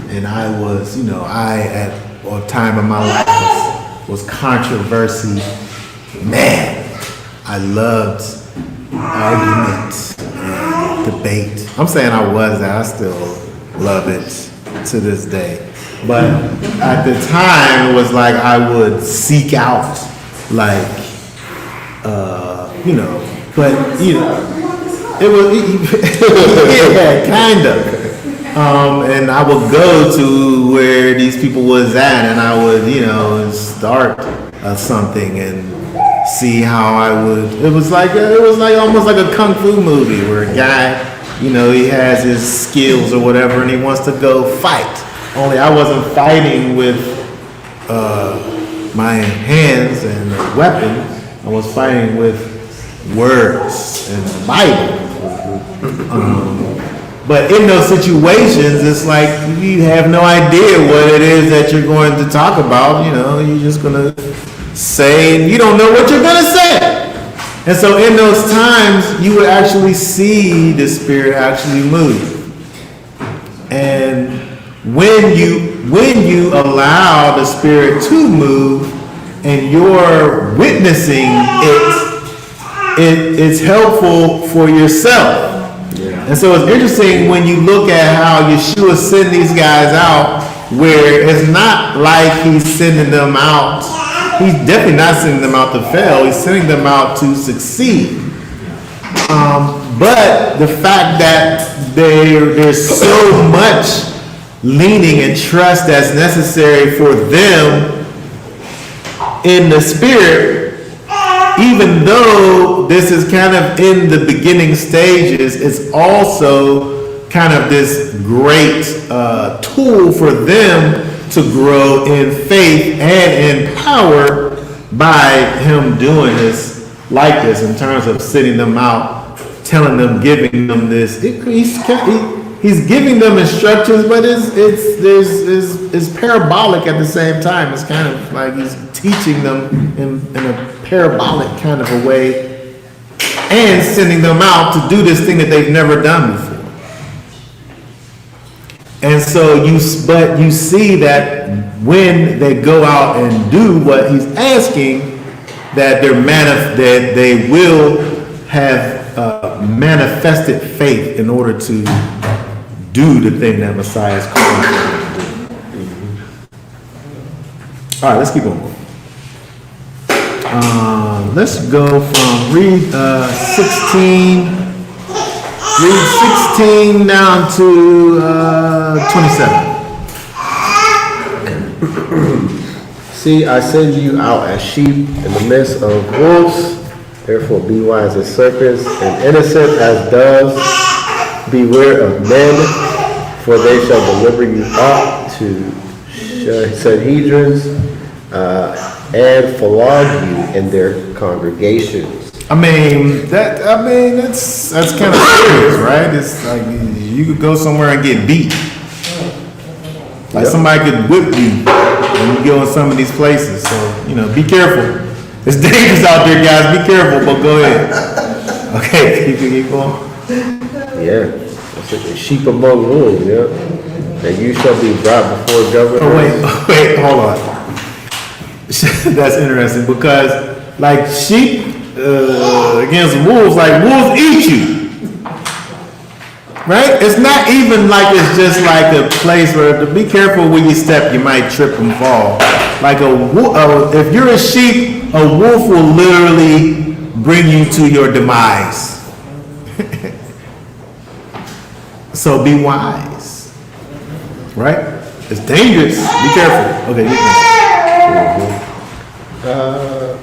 and I was, you know, at a time in my life was controversy. Man, I loved arguments and debate. I'm saying I was that. I still love it to this day. But at the time, it was like I would seek out, like, you know, but, you know, it was, yeah, kind of. And I would go to where these people was at, and I would, you know, start something and see how I would. It was like almost like a kung fu movie where a guy, you know, he has his skills or whatever, and he wants to go fight. Only I wasn't fighting with my hands and a weapon. I was fighting with words and the Bible. But in those situations, it's like you have no idea what it is that you're going to talk about. You know, you're just gonna say, and you don't know what you're gonna say. And so in those times, you would actually see the Spirit actually move. And when you allow the Spirit to move and you're witnessing it's helpful for yourself. And so it's interesting when you look at how Yeshua sent these guys out, where it's not like he's sending them out. He's definitely not sending them out to fail. He's sending them out to succeed. But the fact that there's so much leaning and trust that's necessary for them in the Spirit, even though this is kind of in the beginning stages, it's also kind of this great tool for them to grow in faith and in power by him doing this like this, in terms of sitting them out, telling them, giving them this. He's giving them instructions, but it's parabolic at the same time. It's kind of like he's teaching them in a parabolic kind of a way, and sending them out to do this thing that they've never done before. And so you see that when they go out and do what he's asking, that they will have manifested faith in order to do the thing that Messiah is calling them to do. All right, let's keep on. Let's go from read 16 down to 27. See, I send you out as sheep in the midst of wolves. Therefore, be wise as serpents and innocent as doves. Beware of men, for they shall deliver you up to Sanhedrins and flog you in their congregations. That's kind of serious, right? It's like you could go somewhere and get beat. Like somebody could whip you when you go in some of these places. So, be careful. It's dangerous out there, guys. Be careful, but go ahead. Okay, keep going. Yeah, that's like sheep among wolves, yeah. And you shall be brought before governors. Oh, wait, hold on. That's interesting because, like sheep against wolves, like wolves eat you. Right? It's not even like it's just like a place where, to be careful when you step, you might trip and fall. Like if you're a sheep, a wolf will literally bring you to your demise. So be wise. Right? It's dangerous. Be careful. Okay,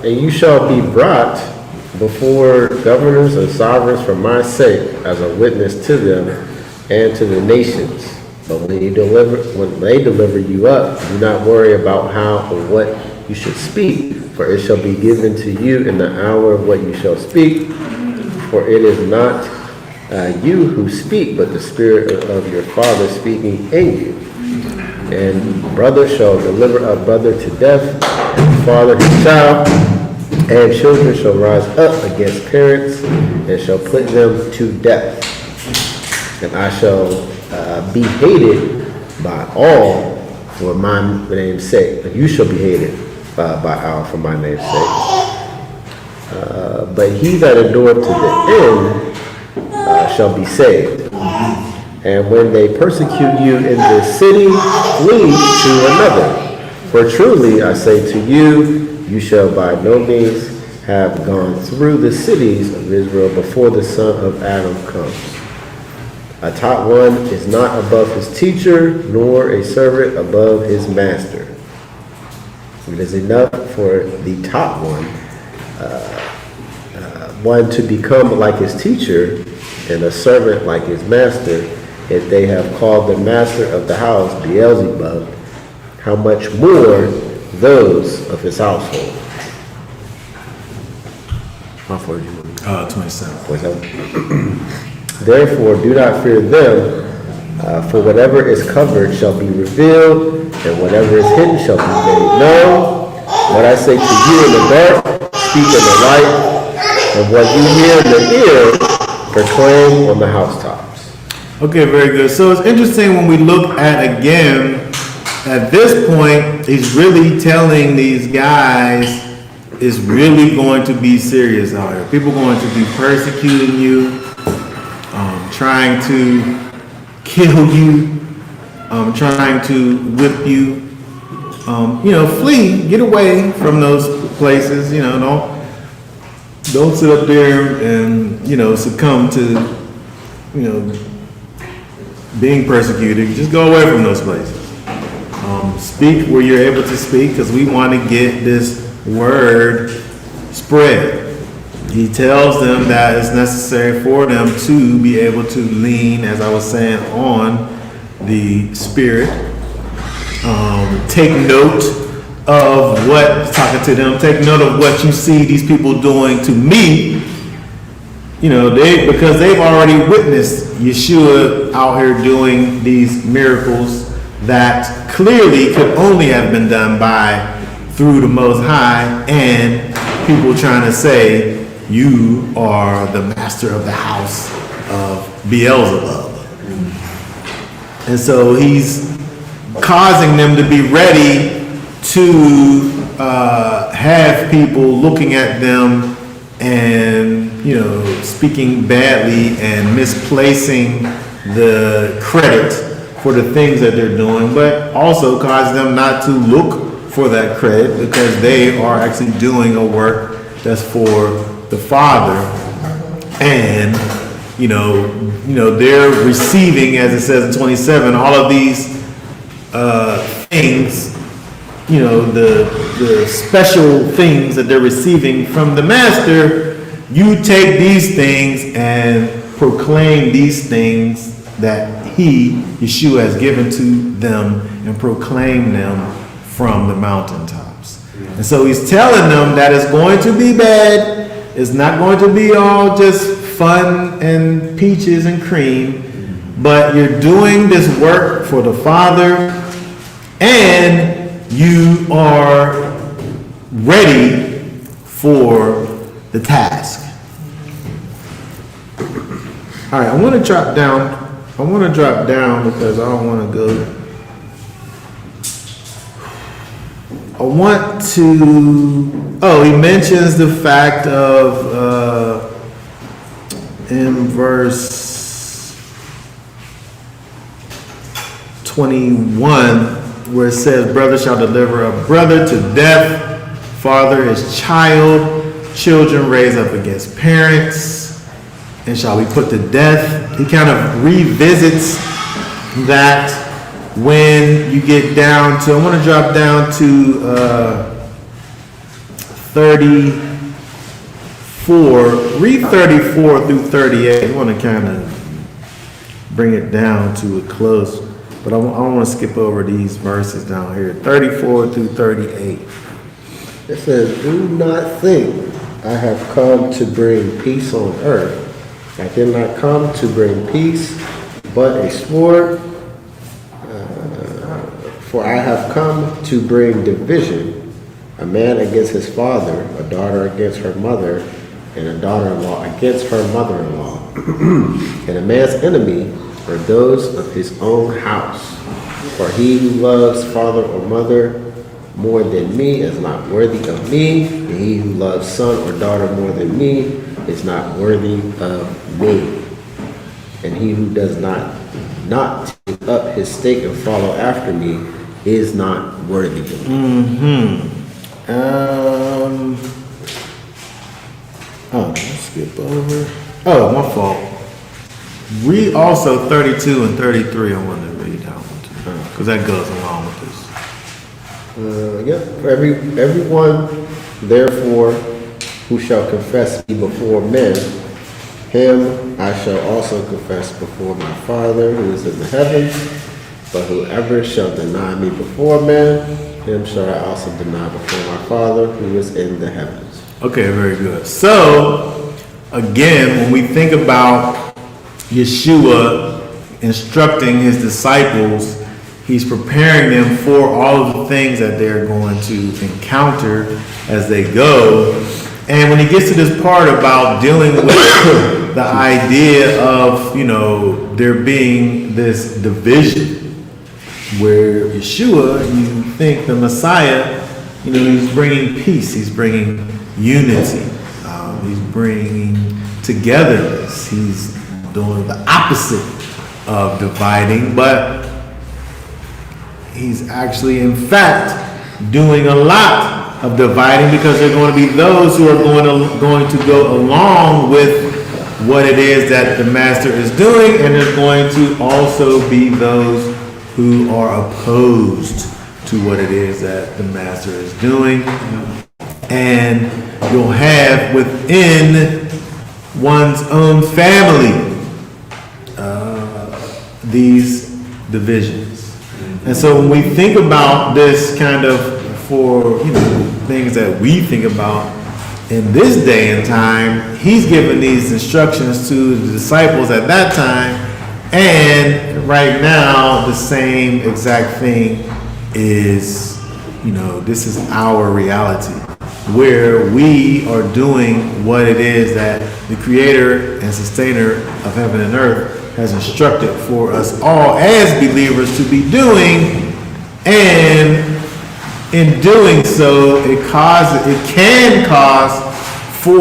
and you shall be brought before governors and sovereigns for my sake as a witness to them and to the nations. But when they deliver you up, do not worry about how or what you should speak, for it shall be given to you in the hour of what you shall speak. For it is not you who speak, but the Spirit of your Father speaking in you. And brother shall deliver a brother to death, and father his child, and children shall rise up against parents, and shall put them to death. And I shall be hated by all for my name's sake. And you shall be hated by all for my name's sake. But he that endureth to the end shall be saved. And when they persecute you in this city, flee to another. For truly I say to you, you shall by no means have gone through the cities of Israel before the Son of Adam comes. A taught one is not above his teacher, nor a servant above his master. It is enough for the taught one to become like his teacher, and a servant like his master. If they have called the master of the house Beelzebub, how much more those of his household? How far do you want? 27. Therefore, do not fear them, for whatever is covered shall be revealed, and whatever is hidden shall be made known. What I say to you in the dark, speak in the light, and what you hear in the ear, proclaim on the housetops. Okay, very good. So it's interesting when we look at, again, at this point, he's really telling these guys it's really going to be serious out here. People going to be persecuting you, trying to kill you, trying to whip you. Flee, get away from those places. Don't sit up there and succumb to being persecuted. Just go away from those places. Speak where you're able to speak, because we want to get this word spread. He tells them that it's necessary for them to be able to lean, as I was saying, on the Spirit. Take note of what, talking to them, take note of what you see these people doing to me. Because they've already witnessed Yeshua out here doing these miracles that clearly could only have been done through the Most High, and people trying to say you are the master of the house of Beelzebub. And so he's causing them to be ready to have people looking at them and speaking badly and misplacing the credit for the things that they're doing, but also cause them not to look for that credit, because they are actually doing a work that's for the Father. And they're receiving, as it says in 27, all of these things, the special things that they're receiving from the Master. You take these things and proclaim these things that Yeshua has given to them, and proclaim them from the mountaintops. And so he's telling them that it's going to be bad. It's not going to be all just fun and peaches and cream, but you're doing this work for the Father, and you are ready for the task. All right, I want to drop down because I don't want to go. He mentions the fact of, in verse 21, where it says, brother shall deliver a brother to death, father his child, children raise up against parents, and shall be put to death. He kind of revisits that when you get down to, I want to drop down to 34, read 34 through 38. I want to kind of bring it down to a close, but I want to skip over these verses down here, 34 through 38. It says, do not think I have come to bring peace on earth. I did not come to bring peace, but a sword. For I have come to bring division, a man against his father, a daughter against her mother, and a daughter-in-law against her mother-in-law. And a man's enemy are those of his own house. For he who loves father or mother more than me is not worthy of me, and he who loves son or daughter more than me is not worthy of me. And he who does not take up his stake and follow after me is not worthy of me. Let's skip over. Oh, my fault. Read also 32 and 33. I want to read that one too, because that goes along with this. For everyone, therefore, who shall confess me before men, him I shall also confess before my Father who is in the heavens. But whoever shall deny me before men, him shall I also deny before my Father who is in the heavens. Okay, very good. So, again, when we think about Yeshua instructing his disciples, he's preparing them for all of the things that they're going to encounter as they go. And when he gets to this part about dealing with the idea of, there being this division where Yeshua, you think the Messiah, he's bringing peace, he's bringing unity, he's bringing togetherness, he's doing the opposite of dividing, but he's actually, in fact, doing a lot of dividing, because there are going to be those who are going to go along with what it is that the master is doing, and there's going to also be those who are opposed to what it is that the master is doing. And you'll have within one's own family these divisions. And so when we think about this kind of for things that we think about in this day and time, he's given these instructions to the disciples at that time, and right now the same exact thing is, this is our reality, where we are doing what it is that the creator and sustainer of heaven and earth has instructed for us all as believers to be doing. And in doing so, it can cause for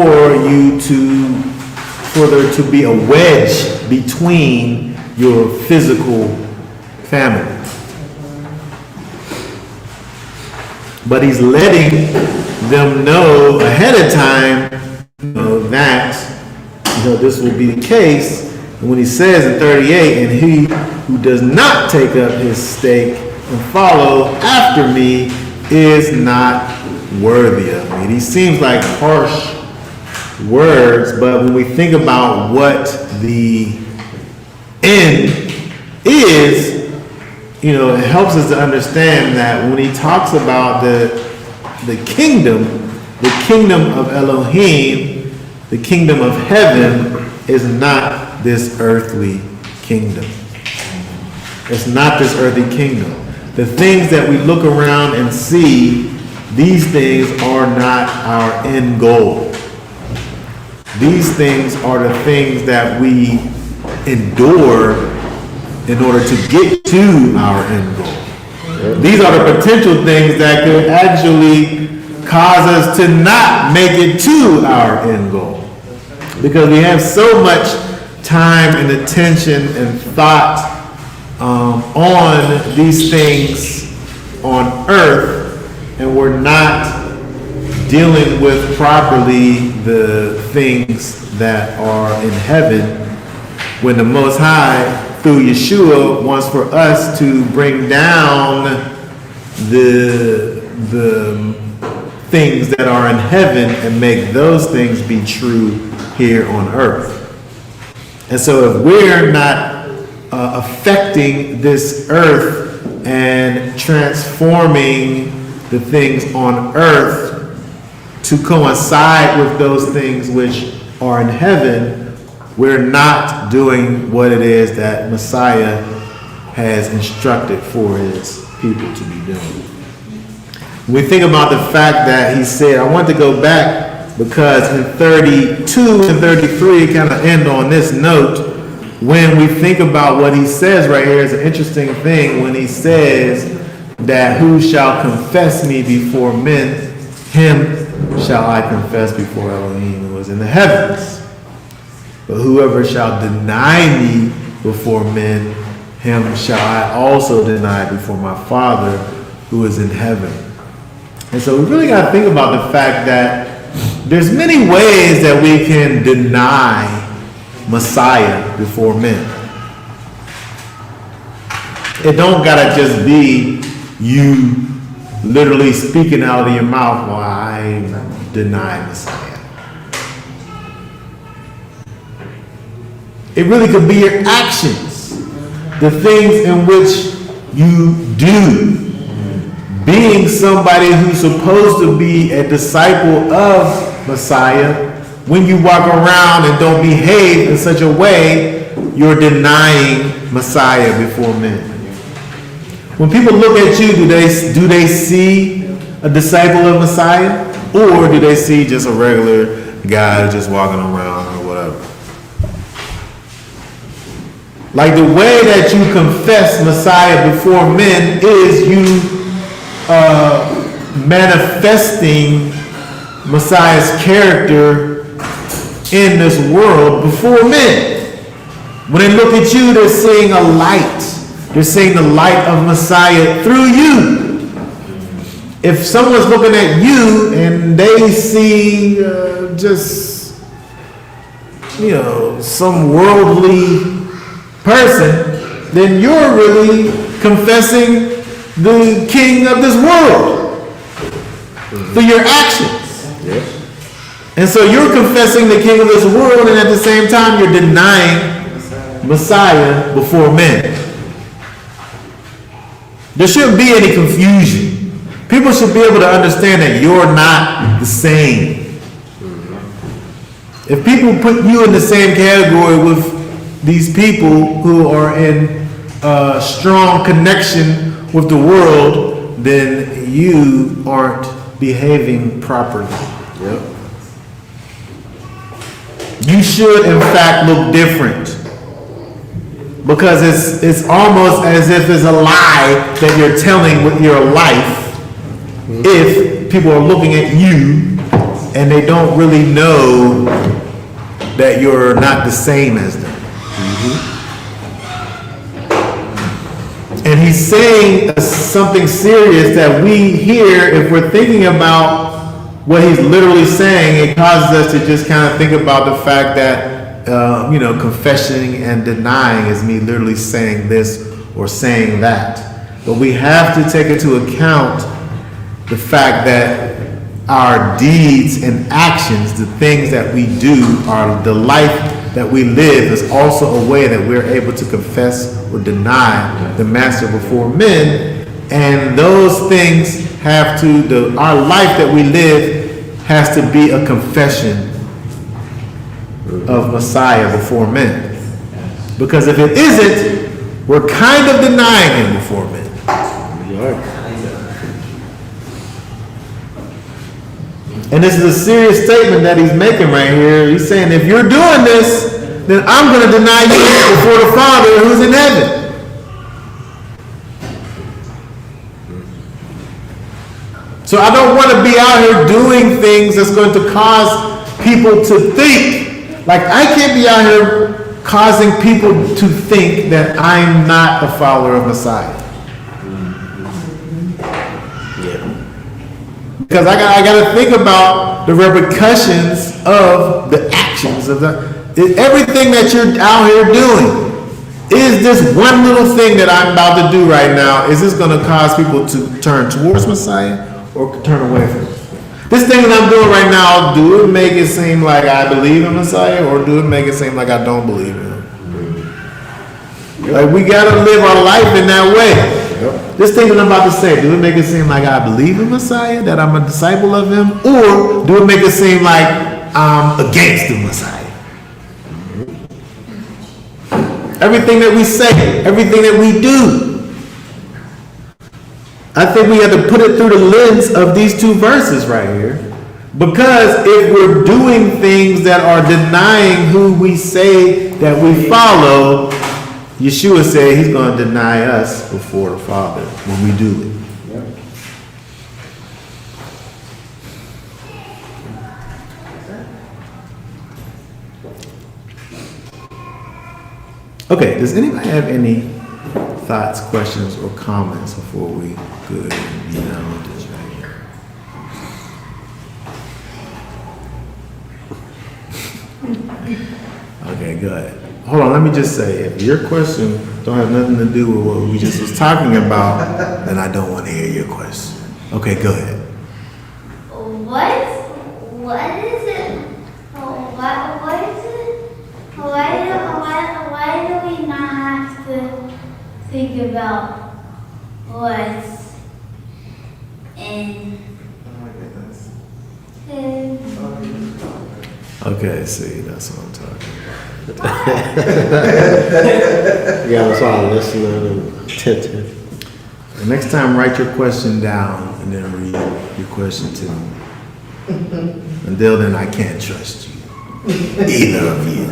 there to be a wedge between your physical family. But he's letting them know ahead of time that this will be the case. And when he says in 38, and he who does not take up his stake and follow after me is not worthy of me. These seems like harsh words, but when we think about what the end is, it helps us to understand that when he talks about the kingdom of Elohim, the kingdom of heaven is not this earthly kingdom. It's not this earthly kingdom. The things that we look around and see, these things are not our end goal. These things are the things that we endure in order to get to our end goal. These are the potential things that could actually cause us to not make it to our end goal. Because we have so much time and attention and thought on these things on earth, and we're not dealing with properly the things that are in heaven, when the Most High, through Yeshua, wants for us to bring down the things that are in heaven and make those things be true here on earth. And so if we're not affecting this earth and transforming the things on earth to coincide with those things which are in heaven, we're not doing what it is that Messiah has instructed for his people to be doing. We think about the fact that he said, I want to go back because in 32 and 33 kind of end on this note. When we think about what he says right here, is an interesting thing when he says that who shall confess me before men, him shall I confess before Elohim who is in the heavens. But whoever shall deny me before men, him shall I also deny before my Father who is in heaven. And so we really got to think about the fact that there's many ways that we can deny Messiah before men. It don't gotta just be you literally speaking out of your mouth, well, I deny Messiah. It really could be your actions, the things in which you do. Being somebody who's supposed to be a disciple of Messiah, when you walk around and don't behave in such a way you're denying Messiah before men. When people look at you, do they see a disciple of Messiah? Or do they see just a regular guy just walking around or whatever? Like the way that you confess Messiah before men is you manifesting Messiah's character in this world before men. When they look at you, they're seeing a light. They're seeing the light of Messiah through you. If someone's looking at you and they see just, some worldly person, then you're really confessing the king of this world through your actions. Yes. And so you're confessing the king of this world, and at the same time you're denying Messiah before men. There shouldn't be any confusion. People should be able to understand that you're not the same. If people put you in the same category with these people who are in strong connection with the world, then you aren't behaving properly. Yep. You should, in fact, look different. Because it's almost as if it's a lie that you're telling with your life if people are looking at you and they don't really know that you're not the same as them. And he's saying something serious that we hear if we're thinking about what he's literally saying. It causes us to just kind of think about the fact that confessing and denying is me literally saying this or saying that. But we have to take into account the fact that our deeds and actions, the things that we do, the life that we live is also a way that we're able to confess or deny the master before men. And those things have to, our life that we live has to be a confession of Messiah before men. Because if it isn't, we're kind of denying him before men. And this is a serious statement that he's making right here. He's saying, if you're doing this, then I'm going to deny you before the Father who's in heaven. So I don't want to be out here doing things that's going to cause people to think. Like, I can't be out here causing people to think that I'm not a follower of Messiah. Because I got to think about the repercussions of the actions of everything that you're out here doing. Is this one little thing that I'm about to do right now, is this going to cause people to turn towards Messiah or turn away from him? This thing that I'm doing right now, do it make it seem like I believe in Messiah, or do it make it seem like I don't believe in him? Like, we got to live our life in that way. This thing that I'm about to say, do it make it seem like I believe in Messiah, that I'm a disciple of him, or do it make it seem like I'm against the Messiah? Everything that we say, everything that we do, I think we have to put it through the lens of these two verses right here. Because if we're doing things that are denying who we say that we follow, Yeshua said he's going to deny us before the Father when we do it. Okay, does anybody have any thoughts, questions, or comments before we go ahead and this right here? Okay, go ahead. Hold on, let me just say, if your question don't have nothing to do with what we just was talking about, then I don't want to hear your question. Okay, go ahead. What is it? What is it? Why do we not have to think about what's in? Okay, see, that's what I'm talking about. You got us all listening and attentive. The next time, write your question down and then read your question to me. Until then, I can't trust you. Either of you.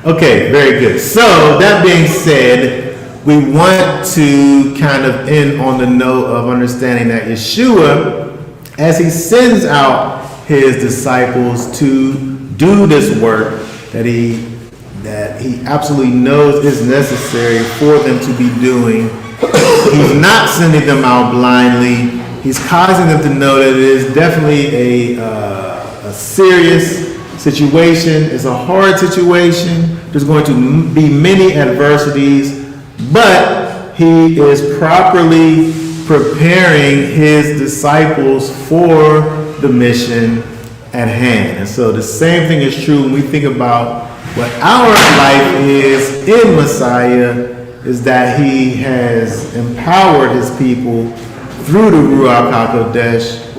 Okay, very good. So, that being said, we want to kind of end on the note of understanding that Yeshua, as he sends out his disciples to do this work that he absolutely knows is necessary for them to be doing, he's not sending them out blindly. He's causing them to know that it is definitely a serious situation. It's a hard situation. There's going to be many adversities, but he is properly preparing his disciples for the mission at hand. And so the same thing is true when we think about what our life is in Messiah, is that he has empowered his people through the Ruach HaKodesh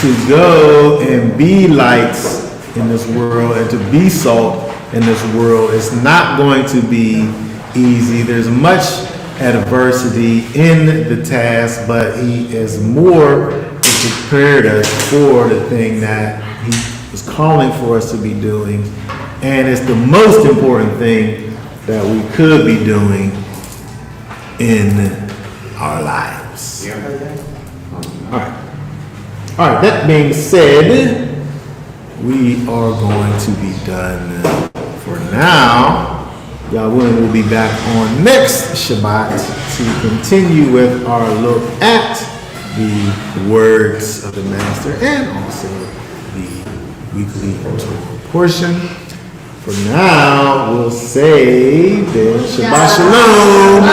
to go and be lights in this world and to be salt in this world. It's not going to be easy. There's much adversity in the task, but he is more prepared us for the thing that he was calling for us to be doing. And it's the most important thing that we could be doing in our lives. All right, that being said, we are going to be done for now. Y'all will be back on next Shabbat to continue with our look at the words of the Master and also the weekly Torah portion. For now, we'll say then Shabbat Shalom.